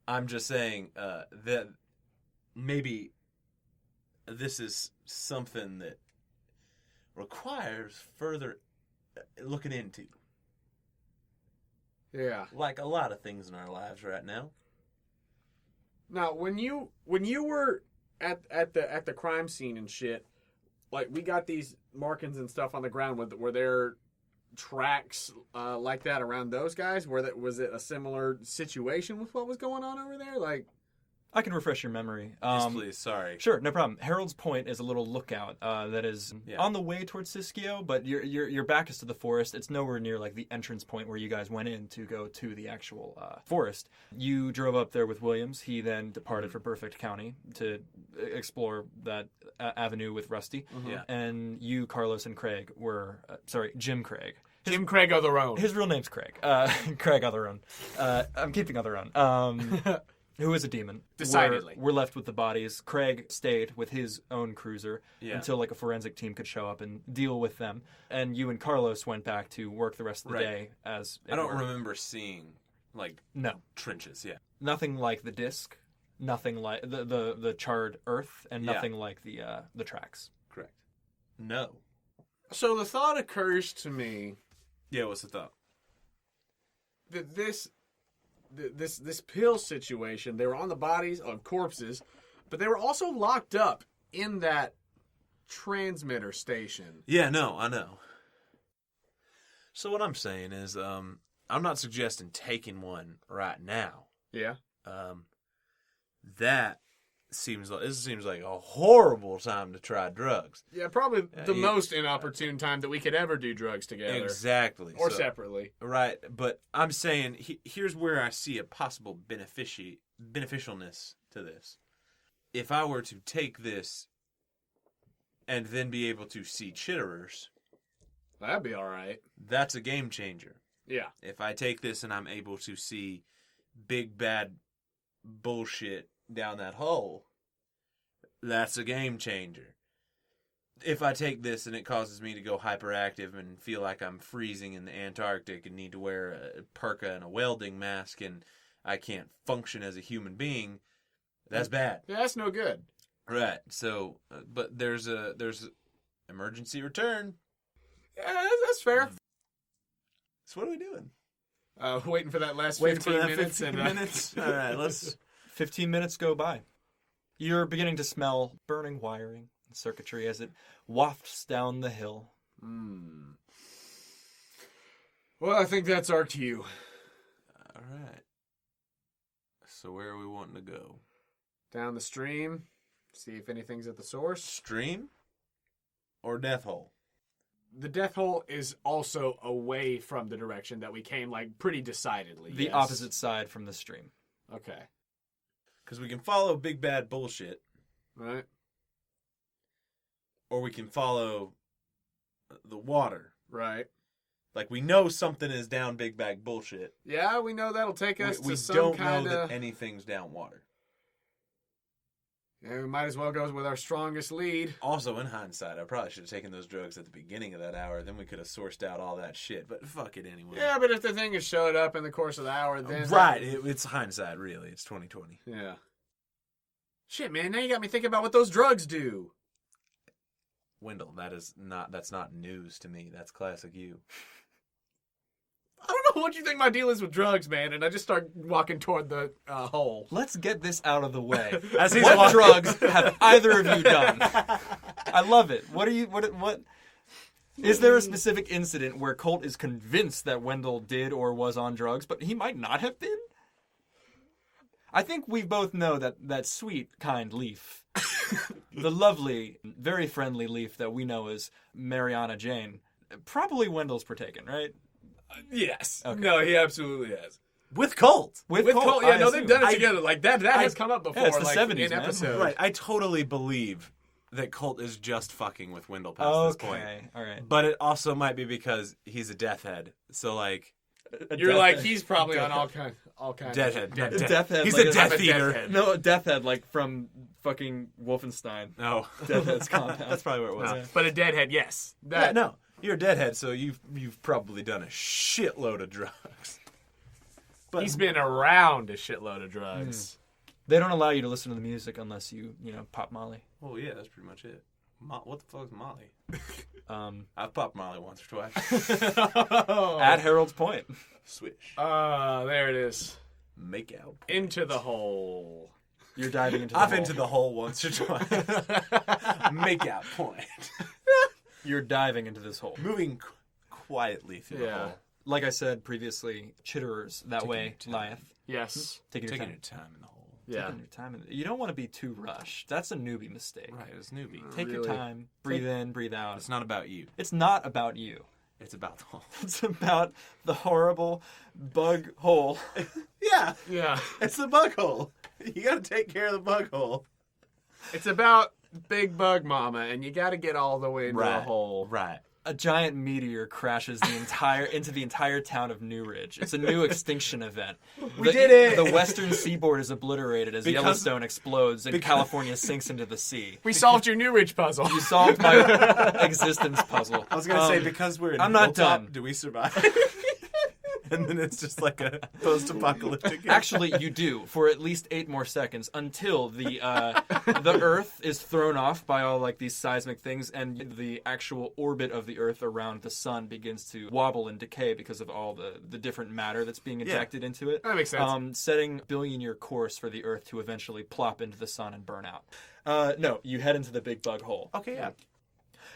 I'm just saying that maybe this is something that requires further looking into. Yeah. Like a lot of things in our lives right now. Now, when you were at the crime scene and shit, like we got these markings and stuff on the ground. Were there tracks like that around those guys? Was it a similar situation with what was going on over there? Like, I can refresh your memory. Yes, please. Sorry. Sure, no problem. Harold's Point is a little lookout that is on the way towards Siskio, but your back is to the forest. It's nowhere near like the entrance point where you guys went in to go to the actual forest. You drove up there with Williams. He then departed for Burfect County to explore that avenue with Rusty. Yeah. And you, Carlos, and Craig were Jim Craig. Jim Craig Otherone. His real name's Craig. Craig Otherone. I'm keeping Otherone. Who is a demon. Decidedly. We're left with the bodies. Craig stayed with his own cruiser until like a forensic team could show up and deal with them. And you and Carlos went back to work the rest of the day as I don't remember seeing like trenches, Nothing like the disc, nothing like the charred earth, and nothing like the tracks. Correct. No. So the thought occurs to me. Yeah, what's the thought? That this pill situation, they were on the bodies of corpses, but they were also locked up in that transmitter station. Yeah, no, I know. So what I'm saying is, I'm not suggesting taking one right now. Yeah. That seems like a horrible time to try drugs. Yeah, probably the most inopportune time that we could ever do drugs together. Exactly. Or separately. Right, but I'm saying here's where I see a possible beneficialness to this. If I were to take this and then be able to see chitterers, that'd be all right. That's a game changer. Yeah. If I take this and I'm able to see big bad bullshit down that hole, that's a game changer. If I take this and it causes me to go hyperactive and feel like I'm freezing in the Antarctic and need to wear a parka and a welding mask and I can't function as a human being, that's bad. Yeah, that's no good. Right. So, but there's emergency return. Yeah, that's fair. So what are we doing? Waiting for that last Waiting 15 for that minutes. 15 minutes? All right, let's... 15 minutes go by. You're beginning to smell burning wiring and circuitry as it wafts down the hill. Well, I think that's our cue. All right. So where are we wanting to go? Down the stream. See if anything's at the source. Stream? Or death hole? The death hole is also away from the direction that we came, like, pretty decidedly. The opposite side from the stream. Okay. Because we can follow big bad bullshit, Right. or we can follow the water. Right. Like, we know something is down big bag bullshit. Yeah, we know that'll take us We to some don't kind know of... that anything's down water. Yeah, we might as well go with our strongest lead. Also, in hindsight, I probably should have taken those drugs at the beginning of that hour. Then we could have sourced out all that shit. But fuck it anyway. Yeah, but if the thing has showed up in the course of the hour, then... Right. It's hindsight, really. It's 2020. Yeah. Shit, man, now you got me thinking about what those drugs do. Wendell, that's not news to me. That's classic you. I don't know what you think my deal is with drugs, man, and I just start walking toward the hole. Let's get this out of the way. As he's What walking- drugs have either of you done? I love it. What is there a specific incident where Colt is convinced that Wendell did or was on drugs, but he might not have been? I think we both know that sweet, kind Leaf, the lovely, very friendly Leaf that we know as Mariana Jane, probably Wendell's partaken, right? Yes. Okay. No, he absolutely has. With Colt. With Colt, yeah, I no, they've assume. done it together. Like, that has come up before, it's the like, 70s, in man. episodes. Right. I totally believe that Colt is just fucking with Wendell past this point. Okay, all right. But it also might be because he's a death head. So, like... You're like, he's probably on all kinds Deathhead. Death head. He's like a death eater. head. No, a death head, like from fucking Wolfenstein. No. Deathhead's compound. That's probably where it was. No, but a deadhead, yes. Yeah, no. You're a deadhead, so you've probably done a shitload of drugs. But He's been around a shitload of drugs. They don't allow you to listen to the music unless you pop Molly. Oh yeah, that's pretty much it. What the fuck is Molly? I've popped Molly once or twice. At Harold's Point. Swish. There it is. Make out. Into the hole. You're diving into the I've hole. into the hole once or twice. Make out point. You're diving into this hole. Moving quietly through the hole. Like I said previously, chitterers that Taking way your time. lieth. Yes. Taking your Taking time. your time in the hole. Yeah. Taking your time. You don't want to be too rushed. That's a newbie mistake. Right, it's newbie. Take your Really? time. Breathe in, breathe out. It's not about you. It's not about you. It's about the hole. It's about the horrible bug hole. Yeah. Yeah. It's the bug hole. You gotta take care of the bug hole. It's about Big Bug Mama, and you got to get all the way into the hole. Right. A giant meteor crashes into the entire town of NEWRIDGE. It's a new extinction event. We did it! The western seaboard is obliterated as Yellowstone explodes and California sinks into the sea. We solved your New Ridge puzzle. You solved my existence puzzle. I was gonna say, because we're in I'm not Hilltop, done. do we survive? And then it's just like a post-apocalyptic. Actually, you do for at least 8 more seconds until the Earth is thrown off by all like these seismic things, and the actual orbit of the Earth around the sun begins to wobble and decay because of all the different matter that's being ejected into it. That makes sense. Setting billion-year course for the Earth to eventually plop into the sun and burn out. No, you head into the big bug hole. Okay, yeah.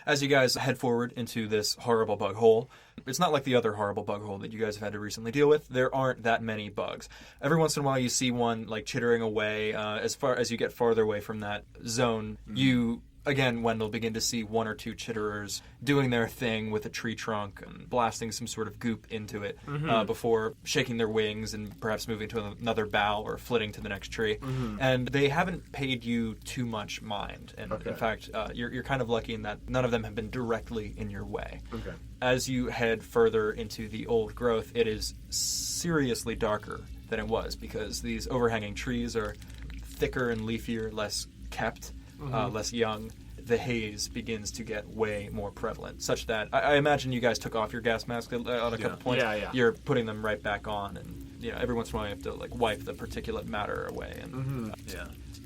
as you guys head forward into this horrible bug hole, it's not like the other horrible bug hole that you guys have had to recently deal with. There aren't that many bugs. Every once in a while you see one like chittering away. As far as you get farther away from that zone, you... Again, Wendell, begin to see one or two chitterers doing their thing with a tree trunk and blasting some sort of goop into it before shaking their wings and perhaps moving to another bough or flitting to the next tree. And they haven't paid you too much mind. And in fact, you're kind of lucky in that none of them have been directly in your way. Okay. As you head further into the old growth, it is seriously darker than it was because these overhanging trees are thicker and leafier, less kept. Less young, the haze begins to get way more prevalent, such that I imagine you guys took off your gas mask on a couple points. Yeah. You're putting them right back on, and every once in a while you have to like wipe the particulate matter away. And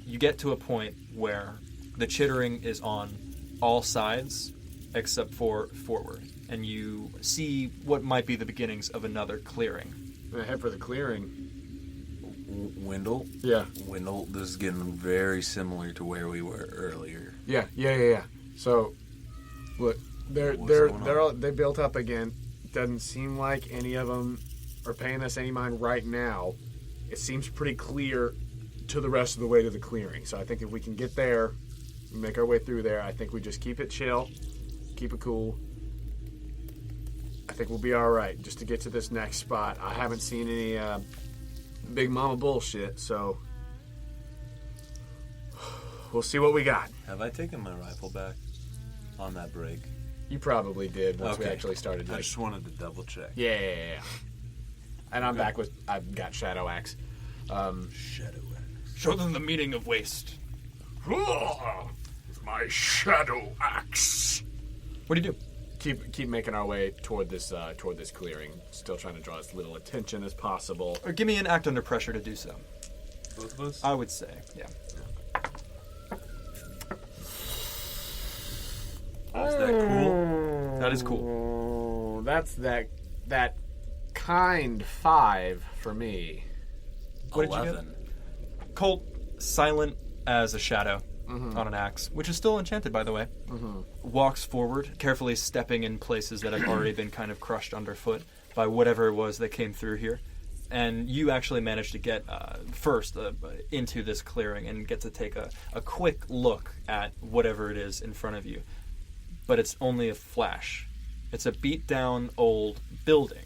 you get to a point where the chittering is on all sides except for forward, and you see what might be the beginnings of another clearing. I'm gonna head for the clearing. Wendell? Yeah. Wendell, this is getting very similar to where we were earlier. Yeah. So, look, they built up again. Doesn't seem like any of them are paying us any mind right now. It seems pretty clear to the rest of the way to the clearing. So I think if we can get there, make our way through there, I think we just keep it chill, keep it cool. I think we'll be all right just to get to this next spot. I haven't seen any big mama bullshit, so we'll see what we got. Have I taken my rifle back on that break? You probably did once we actually started. I just wanted to double check. Yeah. And I'm back with. I've got Shadow Axe. Shadow Axe. Show them the meaning of waste. My Shadow Axe. What do you do? Keep making our way toward this clearing. Still trying to draw as little attention as possible. Or give me an act under pressure to do so. Both of us? I would say, yeah. Is that cool? That is cool. That's that kind 5 for me. What did you get? Colt, silent as a shadow on an axe, which is still enchanted, by the way, walks forward, carefully stepping in places that have already been kind of crushed underfoot by whatever it was that came through here. And you actually managed to get first into this clearing and get to take a quick look at whatever it is in front of you. But it's only a flash. It's a beat-down old building.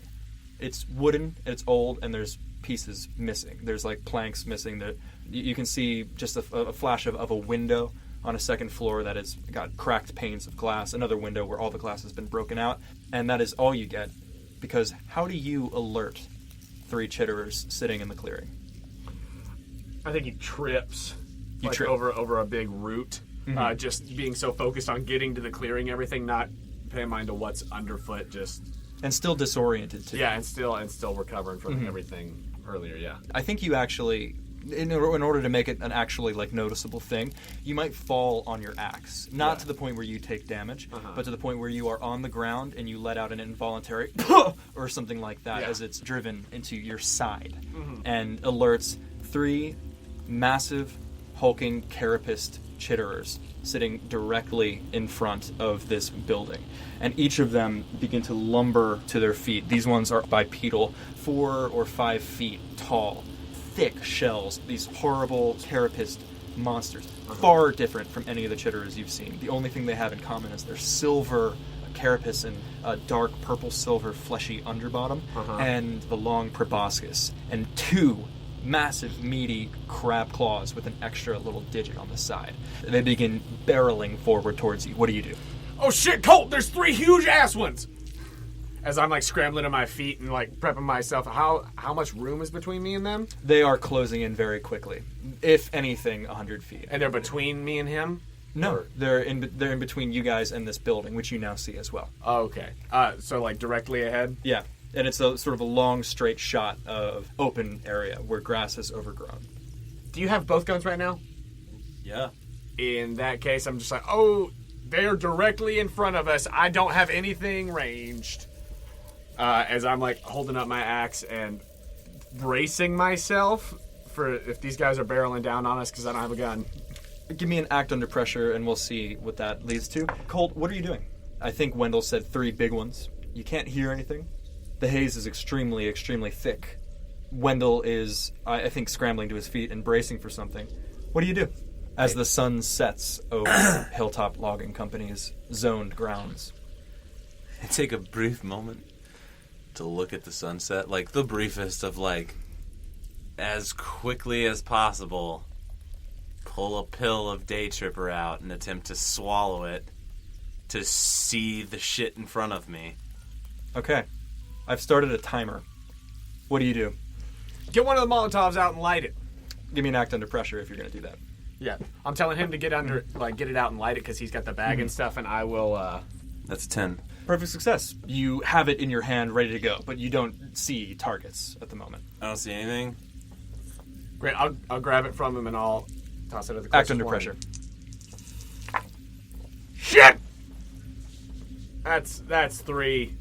It's wooden, it's old, and there's pieces missing. There's like planks missing. You can see just a flash of a window on a second floor that has got cracked panes of glass, another window where all the glass has been broken out, and that is all you get. Because how do you alert 3 chitterers sitting in the clearing? I think he trips. You trip over a big root. Just being so focused on getting to the clearing, everything, not paying mind to what's underfoot, just... And still disoriented, too. Yeah, and still recovering from everything earlier, yeah. I think you actually, in order to make it an actually, like, noticeable thing, you might fall on your axe. Not to the point where you take damage, but to the point where you are on the ground and you let out an involuntary or something like that as it's driven into your side and alerts 3 massive, hulking, carapaced chitterers sitting directly in front of this building. And each of them begin to lumber to their feet. These ones are bipedal, 4 or 5 feet tall, thick shells, these horrible carapaced monsters, far different from any of the chitterers you've seen. The only thing they have in common is their silver carapace and a dark purple-silver fleshy underbottom, and the long proboscis, and 2 massive, meaty crab claws with an extra little digit on the side. They begin barreling forward towards you. What do you do? Oh shit, Colt! There's 3 huge ass ones! As I'm like scrambling to my feet and like prepping myself, how much room is between me and them? They are closing in very quickly. If anything, 100 feet. And they're between me and him? No, Or- they're in between you guys and this building, which you now see as well. Oh, okay. So like directly ahead? Yeah, and it's a sort of a long, straight shot of open area where grass has overgrown. Do you have both guns right now? Yeah. In that case, I'm just like, oh, they're directly in front of us. I don't have anything ranged. As I'm like holding up my axe and bracing myself for if these guys are barreling down on us because I don't have a gun. Give me an act under pressure, and we'll see what that leads to. Colt, what are you doing? I think Wendell said 3 big ones. You can't hear anything. The haze is extremely, extremely thick. Wendell is, I think, scrambling to his feet and bracing for something. What do you do as the sun sets over Hilltop Logging Company's zoned grounds? I take a brief moment to look at the sunset, like the briefest of as quickly as possible, pull a pill of Day Tripper out and attempt to swallow it to see the shit in front of me. Okay. I've started a timer. What do you do? Get one of the Molotovs out and light it. Give me an act under pressure if you're going to do that. Yeah. I'm telling him to get under, get it out and light it because he's got the bag and stuff, and I will, That's 10. Perfect success. You have it in your hand ready to go, but you don't see targets at the moment. I don't see anything. Great. I'll grab it from him and I'll toss it at the closest Act under one. pressure. Shit! That's 3.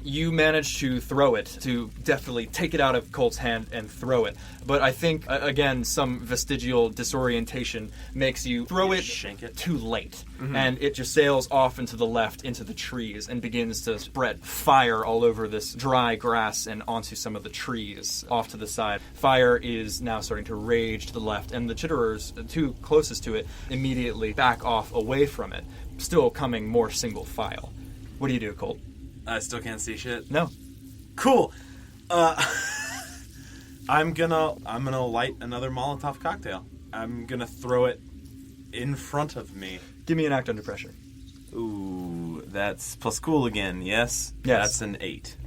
You manage to throw it, to definitely take it out of Colt's hand and throw it. But I think, again, some vestigial disorientation makes you throw it shank it. too late. And it just sails off into the left, into the trees, and begins to spread fire all over this dry grass and onto some of the trees off to the side. Fire is now starting to rage to the left, and the chitterers, the 2 closest to it, immediately back off away from it, still coming more single file. What do you do, Colt? I still can't see shit. No. Cool. I'm gonna light another Molotov cocktail. I'm gonna throw it in front of me. Give me an act under pressure. Ooh, that's plus cool again. Yes. Yes. That's an 8.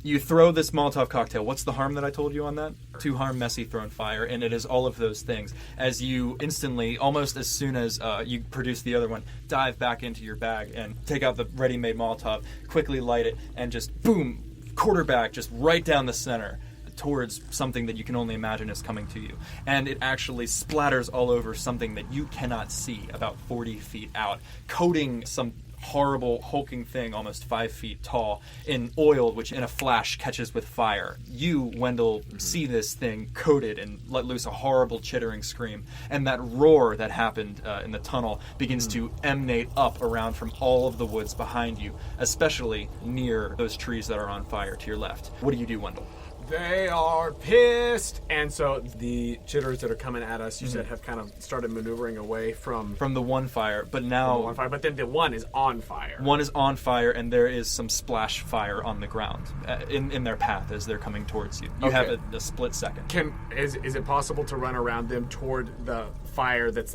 You throw this Molotov cocktail. What's the harm that I told you on that? 2 harm, messy, thrown fire, and it is all of those things. As you instantly, almost as soon as you produce the other one, dive back into your bag and take out the ready-made Molotov, quickly light it, and just boom, quarterback, just right down the center towards something that you can only imagine is coming to you. And it actually splatters all over something that you cannot see about 40 feet out, coating some horrible hulking thing almost 5 feet tall in oil, which in a flash catches with fire. You, Wendell, see this thing coated and let loose a horrible chittering scream, and that roar that happened in the tunnel begins to emanate up around from all of the woods behind you, especially near those trees that are on fire to your left. What do you do, Wendell? They are pissed. And so the chitters that are coming at us, you said, have kind of started maneuvering away from the one fire, but now the one fire. But then the one is on fire. One is on fire, and there is some splash fire on the ground in their path as they're coming towards you. You have a split second. Is it possible to run around them toward the fire that's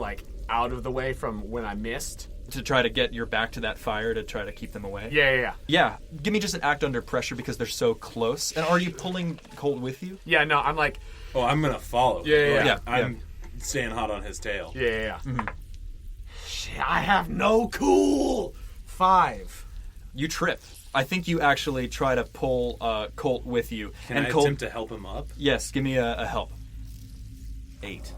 out of the way from when I missed? To try to get your back to that fire to try to keep them away? Yeah. Yeah, give me just an act under pressure because they're so close. And are you pulling Colt with you? Yeah, no, I'm like... Oh, I'm gonna follow. Yeah. I'm staying hot on his tail. Yeah. Shit, I have no cool. 5. You trip. I think you actually try to pull Colt with you. Can I attempt to help him up? Yes, give me a help. 8.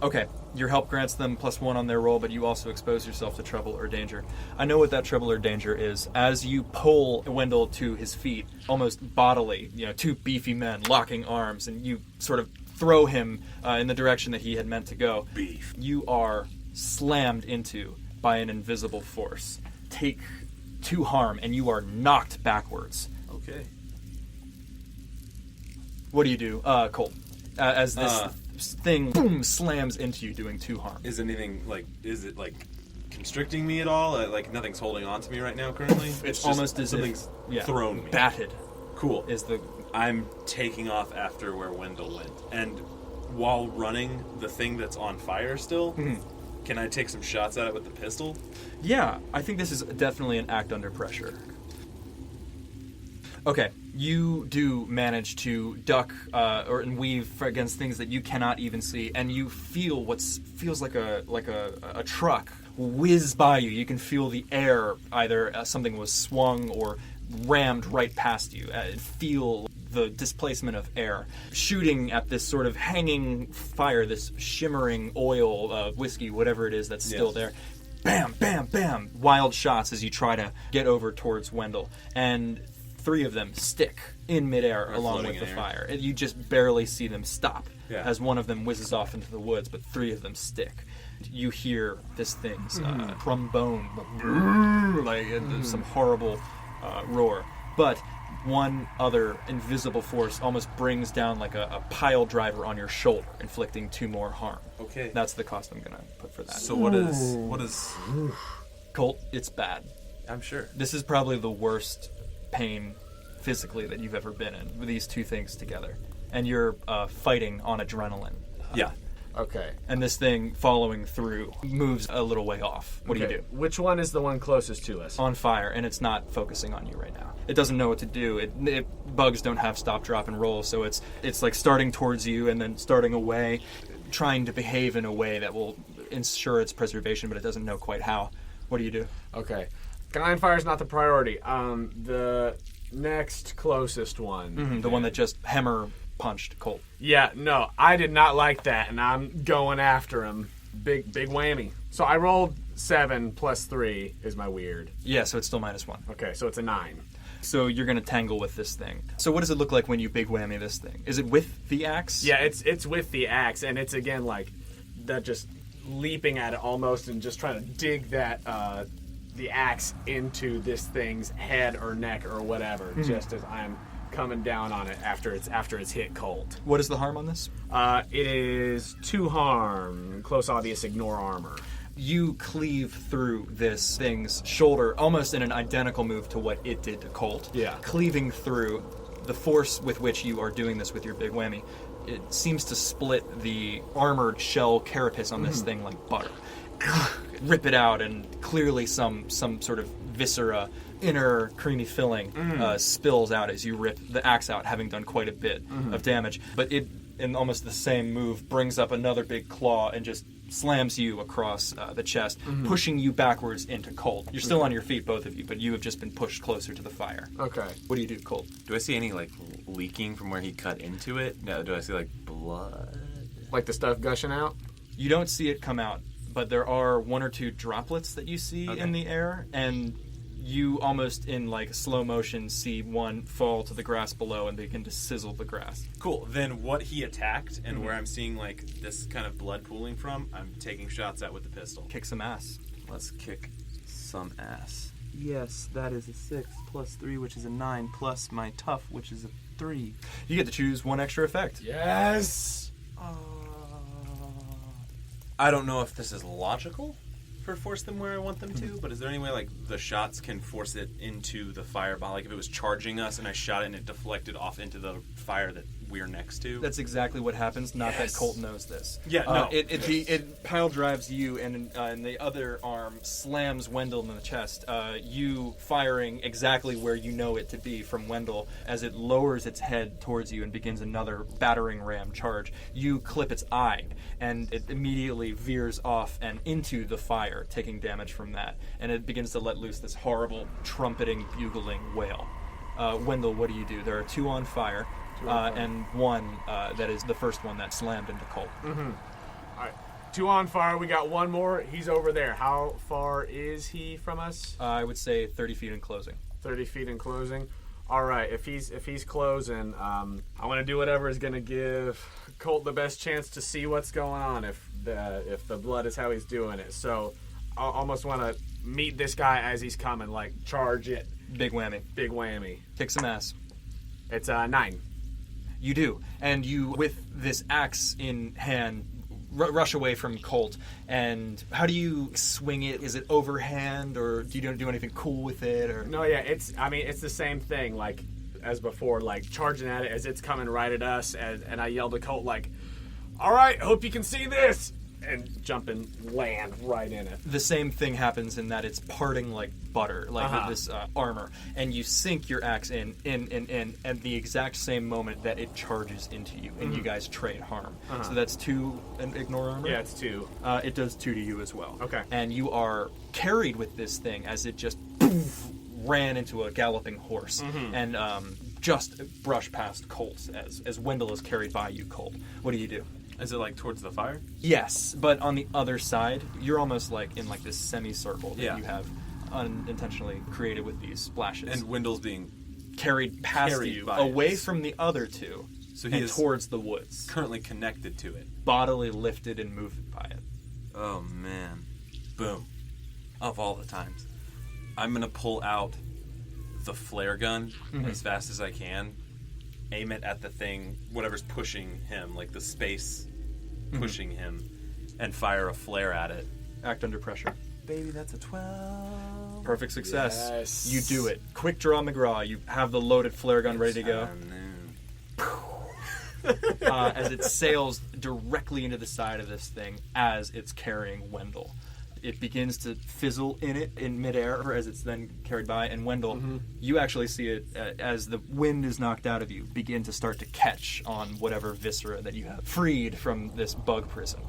Okay, your help grants them +1 on their roll, but you also expose yourself to trouble or danger. I know what that trouble or danger is. As you pull Wendell to his feet, almost bodily, 2 beefy men locking arms, and you sort of throw him in the direction that he had meant to go. Beef. You are slammed into by an invisible force. Take 2 harm, and you are knocked backwards. Okay. What do you do, Colt? As this thing boom slams into you, doing 2 harm. Is anything is it constricting me at all? Nothing's holding on to me right now currently. It's almost as if something's thrown me. Batted. Cool. Is the I'm taking off after where Wendell went, and while running the thing that's on fire still, can I take some shots at it with the pistol? Yeah, I think this is definitely an act under pressure. Okay, you do manage to duck and weave against things that you cannot even see, and you feel what feels like a truck whiz by you. You can feel the air, either something was swung or rammed right past you. Feel the displacement of air shooting at this sort of hanging fire, this shimmering oil, whiskey, whatever it is that's still there. Bam, bam, bam. Wild shots as you try to get over towards Wendell. And 3 of them stick in midair Or along floating with the in air. fire. And you just barely see them stop Yeah. as one of them whizzes off into the woods, but 3 of them stick. You hear this thing's trombone, like some horrible roar. But one other invisible force almost brings down like a pile driver on your shoulder, inflicting 2 more harm. Okay. That's the cost I'm gonna put for that. So what is? Colt, it's bad. I'm sure. This is probably the worst pain physically that you've ever been in with these 2 things together. And you're fighting on adrenaline. Yeah. Okay. And this thing following through moves a little way off. What do you do? Which one is the one closest to us? On fire, and it's not focusing on you right now. It doesn't know what to do. Bugs don't have stop, drop, and roll, so it's like starting towards you and then starting away, trying to behave in a way that will ensure its preservation, but it doesn't know quite how. What do you do? Okay. Gun fire is not the priority. The next closest one. The one that just hammer punched Colt. Yeah, no, I did not like that, and I'm going after him. Big whammy. So I rolled 7 plus 3 is my weird. Yeah, so it's still -1. Okay, so it's a 9. So you're gonna tangle with this thing. So what does it look like when you big whammy this thing? Is it with the axe? Yeah, it's with the axe, and it's again like that, just leaping at it almost, and just trying to dig that the axe into this thing's head or neck or whatever, just as I'm coming down on it after it's hit cold. What is the harm on this? It is 2 harm, close, obvious, ignore armor. You cleave through this thing's shoulder almost in an identical move to what it did to Colt. Yeah. Cleaving through, the force with which you are doing this with your big whammy, it seems to split the armored shell carapace on this thing like butter. Rip it out, and clearly some sort of viscera, inner creamy filling spills out as you rip the axe out, having done quite a bit of damage. But it, in almost the same move, brings up another big claw and just slams you across the chest, pushing you backwards into Colt. You're still on your feet, both of you, but you have just been pushed closer to the fire. Okay. What do you do, Colt? Do I see any like leaking from where he cut into it? No. Do I see like blood? Like the stuff gushing out? You don't see it come out, but there are 1 or 2 droplets that you see in the air, and you almost in like slow motion see one fall to the grass below and begin to sizzle the grass. Cool. Then what he attacked and where I'm seeing like this kind of blood pooling from, I'm taking shots at with the pistol. Kick some ass. Let's kick some ass. Yes, that is a 6 plus 3, which is a 9, plus my tough, which is a 3. You get to choose 1 extra effect. Yes! I don't know if this is logical for force them where I want them to, but is there any way like the shots can force it into the fireball? Like if it was charging us and I shot it and it deflected off into the fire that we're next to? That's exactly what happens. Not that Colt knows this. Yeah, no. It pile drives you, and the other arm slams Wendell in the chest. You firing exactly where you know it to be from Wendell as it lowers its head towards you and begins another battering ram charge. You clip its eye, and it immediately veers off and into the fire, taking damage from that. And it begins to let loose this horrible trumpeting, bugling wail. Wendell, what do you do? There are 2 on fire. And 1 that is the first one that slammed into Colt. All right, 2 on fire. We got 1 more. He's over there. How far is he from us? I would say 30 feet in closing. 30 feet in closing. All right. If he's closing, I want to do whatever is going to give Colt the best chance to see what's going on. If the blood is how he's doing it, so I almost want to meet this guy as he's coming. Like charge it. Big whammy. Big whammy. Kick some ass. It's 9. You do. And you, with this axe in hand, rush away from Colt. And how do you swing it? Is it overhand, or do you do anything cool with it? Or No, yeah, it's the same thing, like as before, like charging at it as it's coming right at us, and I yelled to Colt like, "All right, hope you can see this," and jump and land right in it. The same thing happens in that it's parting like butter, like with this armor, and you sink your axe in at the exact same moment that it charges into you, and you guys trade harm. So that's 2 and ignore armor? Yeah, it's 2. It does 2 to you as well. Okay. And you are carried with this thing as it just ran into a galloping horse and just brushed past Colt as Wendell is carried by you, Colt. What do you do? Is it like towards the fire? Yes, but on the other side, you're almost like in like this semicircle that Yeah. you have unintentionally created with these splashes. And Wendell's being carried past Carried you, by away it. from the other two, So he and is towards the woods. currently connected to it. Bodily lifted and moved by it. Oh man. Boom. Of all the times. I'm gonna pull out the flare gun as fast as I can, aim it at the thing, whatever's pushing him, like the space pushing him, and fire a flare at it. Act under pressure. Baby, that's a 12. Perfect success. Yes. You do it. Quick draw McGraw. You have the loaded flare gun ready to go. As it sails directly into the side of this thing as it's carrying Wendell. It begins to fizzle in midair, or as it's then carried by. And Wendell, you actually see it as the wind is knocked out of you, begin to start to catch on whatever viscera that you have freed from this bug prison.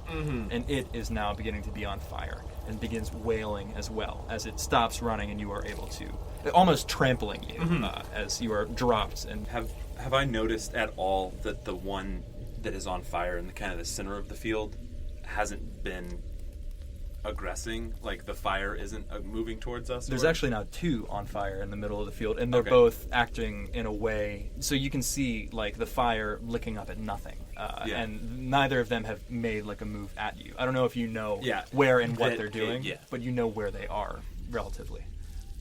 And it is now beginning to be on fire and begins wailing as well as it stops running, and you are able to, almost trampling you as you are dropped. And Have I noticed at all that the one that is on fire in the kind of the center of the field hasn't been aggressing? Like the fire isn't moving towards us? there's actually now two on fire in the middle of the field, and they're Okay. both acting in a way so you can see like the fire licking up at nothing. Yeah. And neither of them have made like a move at you. I don't know if you know Yeah. where and what That- they're doing, yeah. but you know where they are relatively.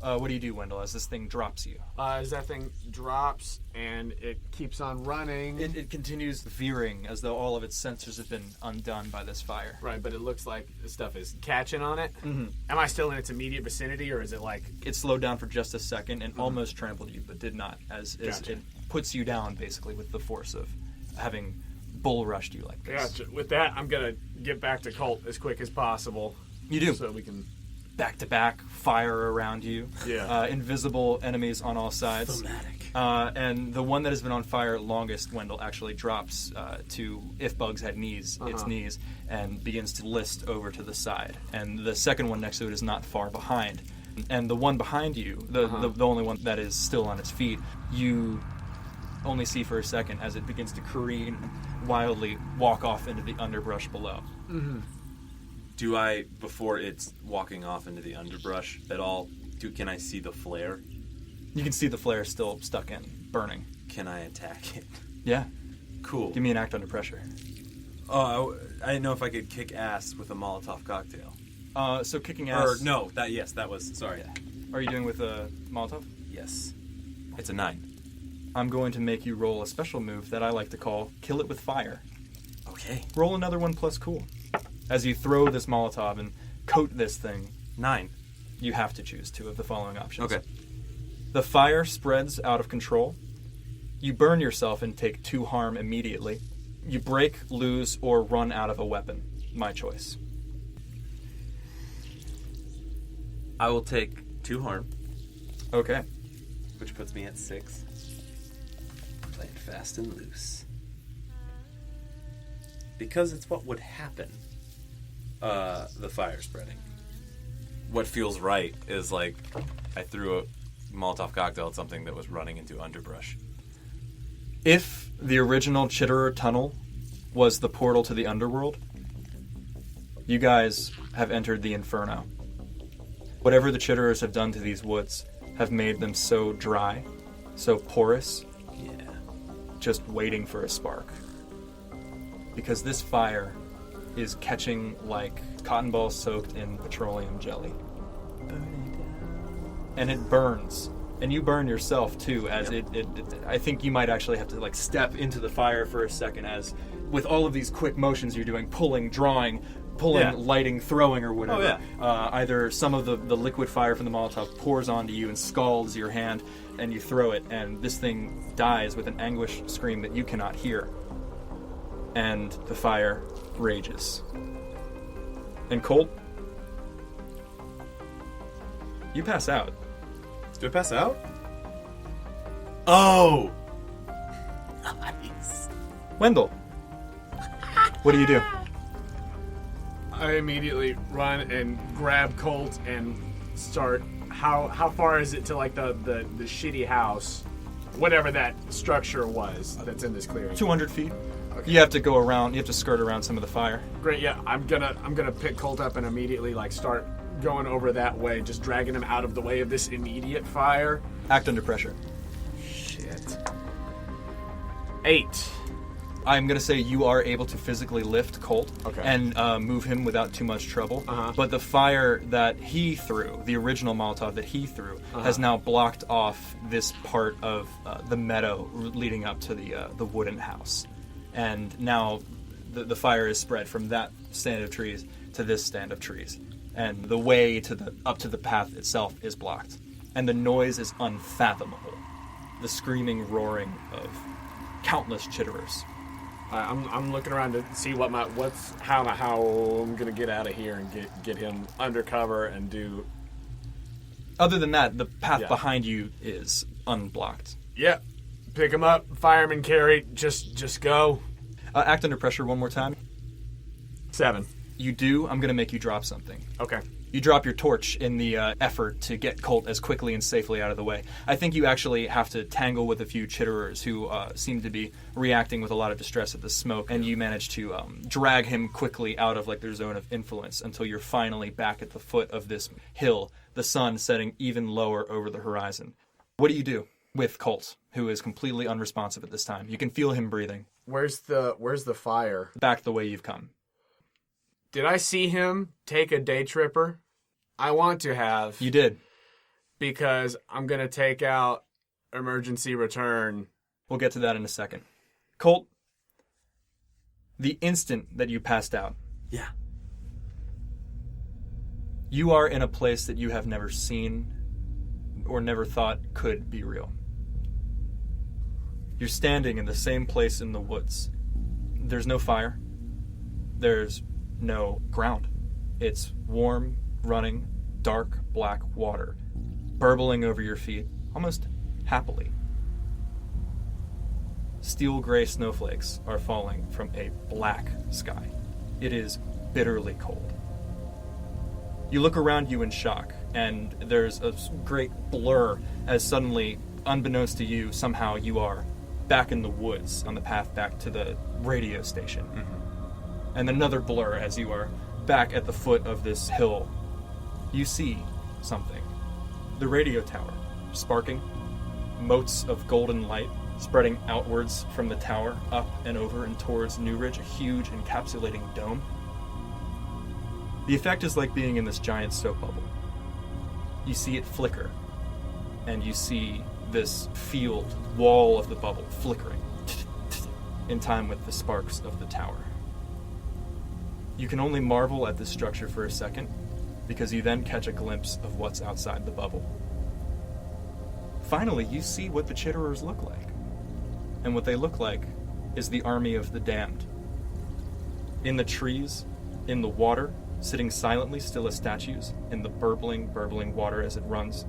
What do you do, Wendell, as this thing drops you? As that thing drops and it keeps on running. It continues veering as though all of its sensors have been undone by this fire. Right, but it looks like the stuff is catching on it. Mm-hmm. Am I still in its immediate vicinity, or is it like... It slowed down for just a second and almost trampled you, but did not, as Gotcha. it puts you down basically with the force of having bull rushed you like this. Gotcha. With that, I'm going to get back to Colt as quick as possible. You do. So we can... Back to back, fire around you. Yeah. Invisible enemies on all sides. Thematic. And the one that has been on fire longest, Wendell, actually drops to, if bugs had knees, its knees, and begins to list over to the side. And the second one next to it is not far behind. And the one behind you, the only one that is still on its feet, you only see for a second as it begins to careen, wildly walk off into the underbrush below. Do I, before it's walking off into the underbrush at all, can I see the flare? You can see the flare still stuck in, burning. Can I attack it? Yeah. Cool. Give me an act under pressure. Oh, I didn't know if I could kick ass with a Molotov cocktail. So kicking ass. Or no, that was, sorry. Are you doing with a Molotov? Yes. It's a 9. I'm going to make you roll a special move that I like to call Kill It With Fire. Okay. Roll another one plus cool. As you throw this Molotov and coat this thing, 9. you have to choose two of the following options. Okay. The fire spreads out of control. You burn yourself and take 2 harm immediately. You break, lose, or run out of a weapon. My choice. I will take 2 harm, Okay. which puts me at 6. Playing fast and loose. Because it's what would happen. The fire spreading. What feels right is like I threw a Molotov cocktail at something that was running into underbrush. If the original Chitterer Tunnel was the portal to the underworld, you guys have entered the Inferno. Whatever the Chitterers have done to these woods have made them so dry, so porous, Yeah. just waiting for a spark. Because this fire is catching like cotton balls soaked in petroleum jelly. And it burns. And you burn yourself too, as it I think you might actually have to like step into the fire for a second, as with all of these quick motions you're doing, pulling, drawing, lighting, throwing, or whatever. Either some of the liquid fire from the Molotov pours onto you and scalds your hand, and you throw it, and this thing dies with an anguish scream that you cannot hear. And the fire rages. And Colt, you pass out. Do I pass out? Oh! Nice. Wendell, what do you do? I immediately run and grab Colt and start... How far is it to like the shitty house? Whatever that structure was that's in this clearing. 200 feet. Okay. You have to go around. You have to skirt around some of the fire. Great, yeah. I'm gonna pick Colt up and immediately like start going over that way, just dragging him out of the way of this immediate fire. Act under pressure. Shit. 8. I'm going to say you are able to physically lift Colt Okay. and move him without too much trouble. Uh-huh. But the fire that he threw, the original Molotov that he threw, has now blocked off this part of the meadow leading up to the wooden house. And now the fire is spread from that stand of trees to this stand of trees. And the way up to the path itself is blocked. And the noise is unfathomable. The screaming, roaring of countless chitterers. I'm looking around to see how I'm gonna get out of here and get him undercover and do. Other than that, the path behind you is unblocked. Yeah, pick him up, fireman carry. Just go. Act under pressure one more time. 7. You do. I'm going to make you drop something. Okay. You drop your torch in the effort to get Colt as quickly and safely out of the way. I think you actually have to tangle with a few chitterers who seem to be reacting with a lot of distress at the smoke, and you manage to drag him quickly out of their zone of influence until you're finally back at the foot of this hill, the sun setting even lower over the horizon. What do you do with Colt, who is completely unresponsive at this time? You can feel him breathing. Where's the fire? Back the way you've come. Did I see him take a day tripper? I want to have. You did. Because I'm going to take out emergency return. We'll get to that in a second. Colt, the instant that you passed out. Yeah. You are in a place that you have never seen or never thought could be real. You're standing in the same place in the woods. There's no fire. There's no ground. It's warm, running, dark, black water, burbling over your feet, almost happily. Steel gray snowflakes are falling from a black sky. It is bitterly cold. You look around you in shock, and there's a great blur as suddenly, unbeknownst to you, somehow you are back in the woods on the path back to the radio station. And another blur as you are back at the foot of this hill. You see something. The radio tower, sparking, motes of golden light spreading outwards from the tower, up and over and towards NEWRIDGE, a huge encapsulating dome. The effect is like being in this giant soap bubble. You see it flicker, and you see this field wall of the bubble flickering in time with the sparks of the tower. You can only marvel at this structure for a second, because you then catch a glimpse of what's outside the bubble. Finally, you see what the chitterers look like. And what they look like is the army of the damned. In the trees, in the water, sitting silently still as statues, in the burbling water as it runs.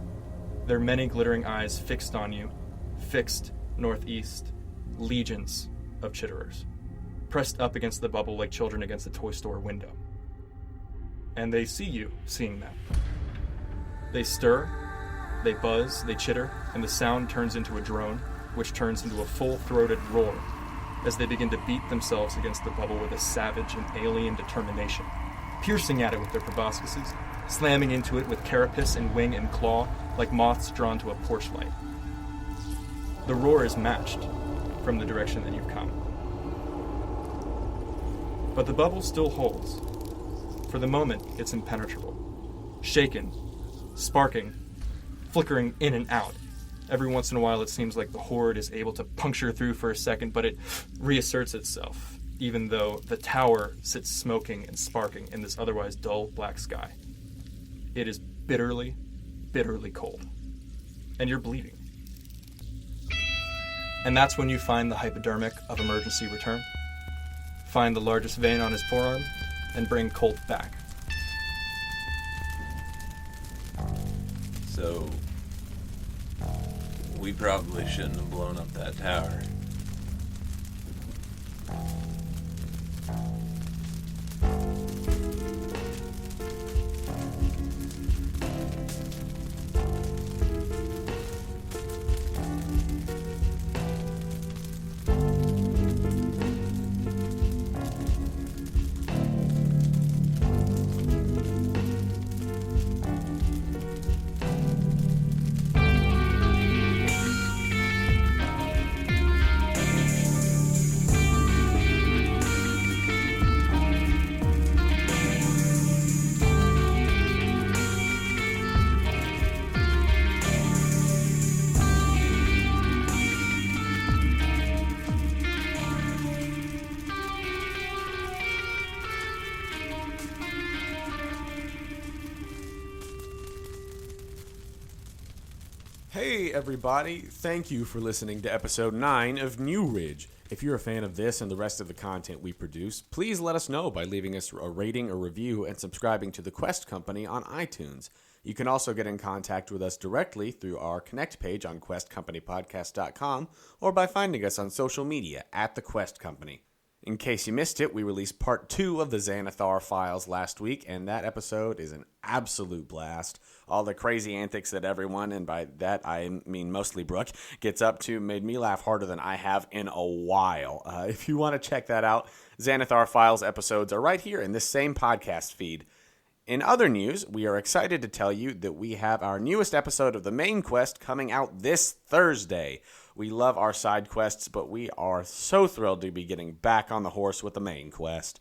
Their many glittering eyes fixed on you, fixed northeast, legions of chitterers, pressed up against the bubble like children against a toy store window. And they see you seeing them. They stir, they buzz, they chitter, and the sound turns into a drone, which turns into a full-throated roar as they begin to beat themselves against the bubble with a savage and alien determination, piercing at it with their proboscises, slamming into it with carapace and wing and claw like moths drawn to a porch light. The roar is matched from the direction that you've come. But the bubble still holds. For the moment, it's impenetrable. Shaken, sparking, flickering in and out. Every once in a while, it seems like the horde is able to puncture through for a second, but it reasserts itself, even though the tower sits smoking and sparking in this otherwise dull black sky. It is bitterly, bitterly cold. And you're bleeding. And that's when you find the hypodermic of emergency return, find the largest vein on his forearm, and bring Colt back. So, we probably shouldn't have blown up that tower. Hey everybody, thank you for listening to episode 9 of NEWRIDGE. If you're a fan of this and the rest of the content we produce, please let us know by leaving us a rating, a review, and subscribing to The Quest Company on iTunes. You can also get in contact with us directly through our Connect page on questcompanypodcast.com or by finding us on social media at The Quest Company. In case you missed it, we released part 2 of the Xanathar files last week, and that episode is an absolute blast. All the crazy antics that everyone, and by that I mean mostly Brooke, gets up to made me laugh harder than I have in a while. If you want to check that out, Xanathar files episodes are right here in this same podcast feed. In other news, we are excited to tell you that we have our newest episode of the main quest coming out this Thursday. We love our side quests, but we are so thrilled to be getting back on the horse with the main quest.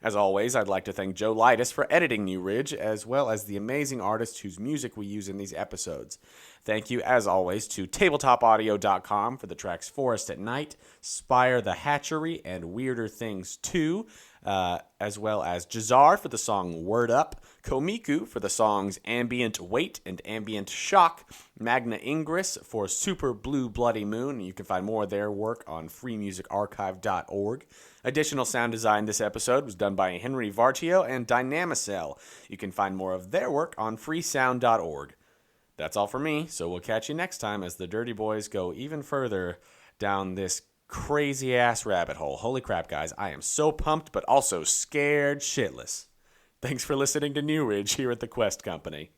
As always, I'd like to thank Joe Lightus for editing NEWRIDGE, as well as the amazing artists whose music we use in these episodes. Thank you, as always, to tabletopaudio.com for the tracks Forest at Night, Spire the Hatchery, and Weirder Things 2, as well as Jahzzar for the song Word Up, Komiku for the songs Ambient Wait and Ambient Shock, Magna Ingress for Super Blue Bloody Moon. You can find more of their work on freemusicarchive.org. Additional sound design this episode was done by Henri Vartio and Dynamicell. You can find more of their work on freesound.org. That's all for me, so we'll catch you next time as the Dirty Boys go even further down this crazy-ass rabbit hole. Holy crap, guys. I am so pumped, but also scared shitless. Thanks for listening to NEWRIDGE here at the Quest Company.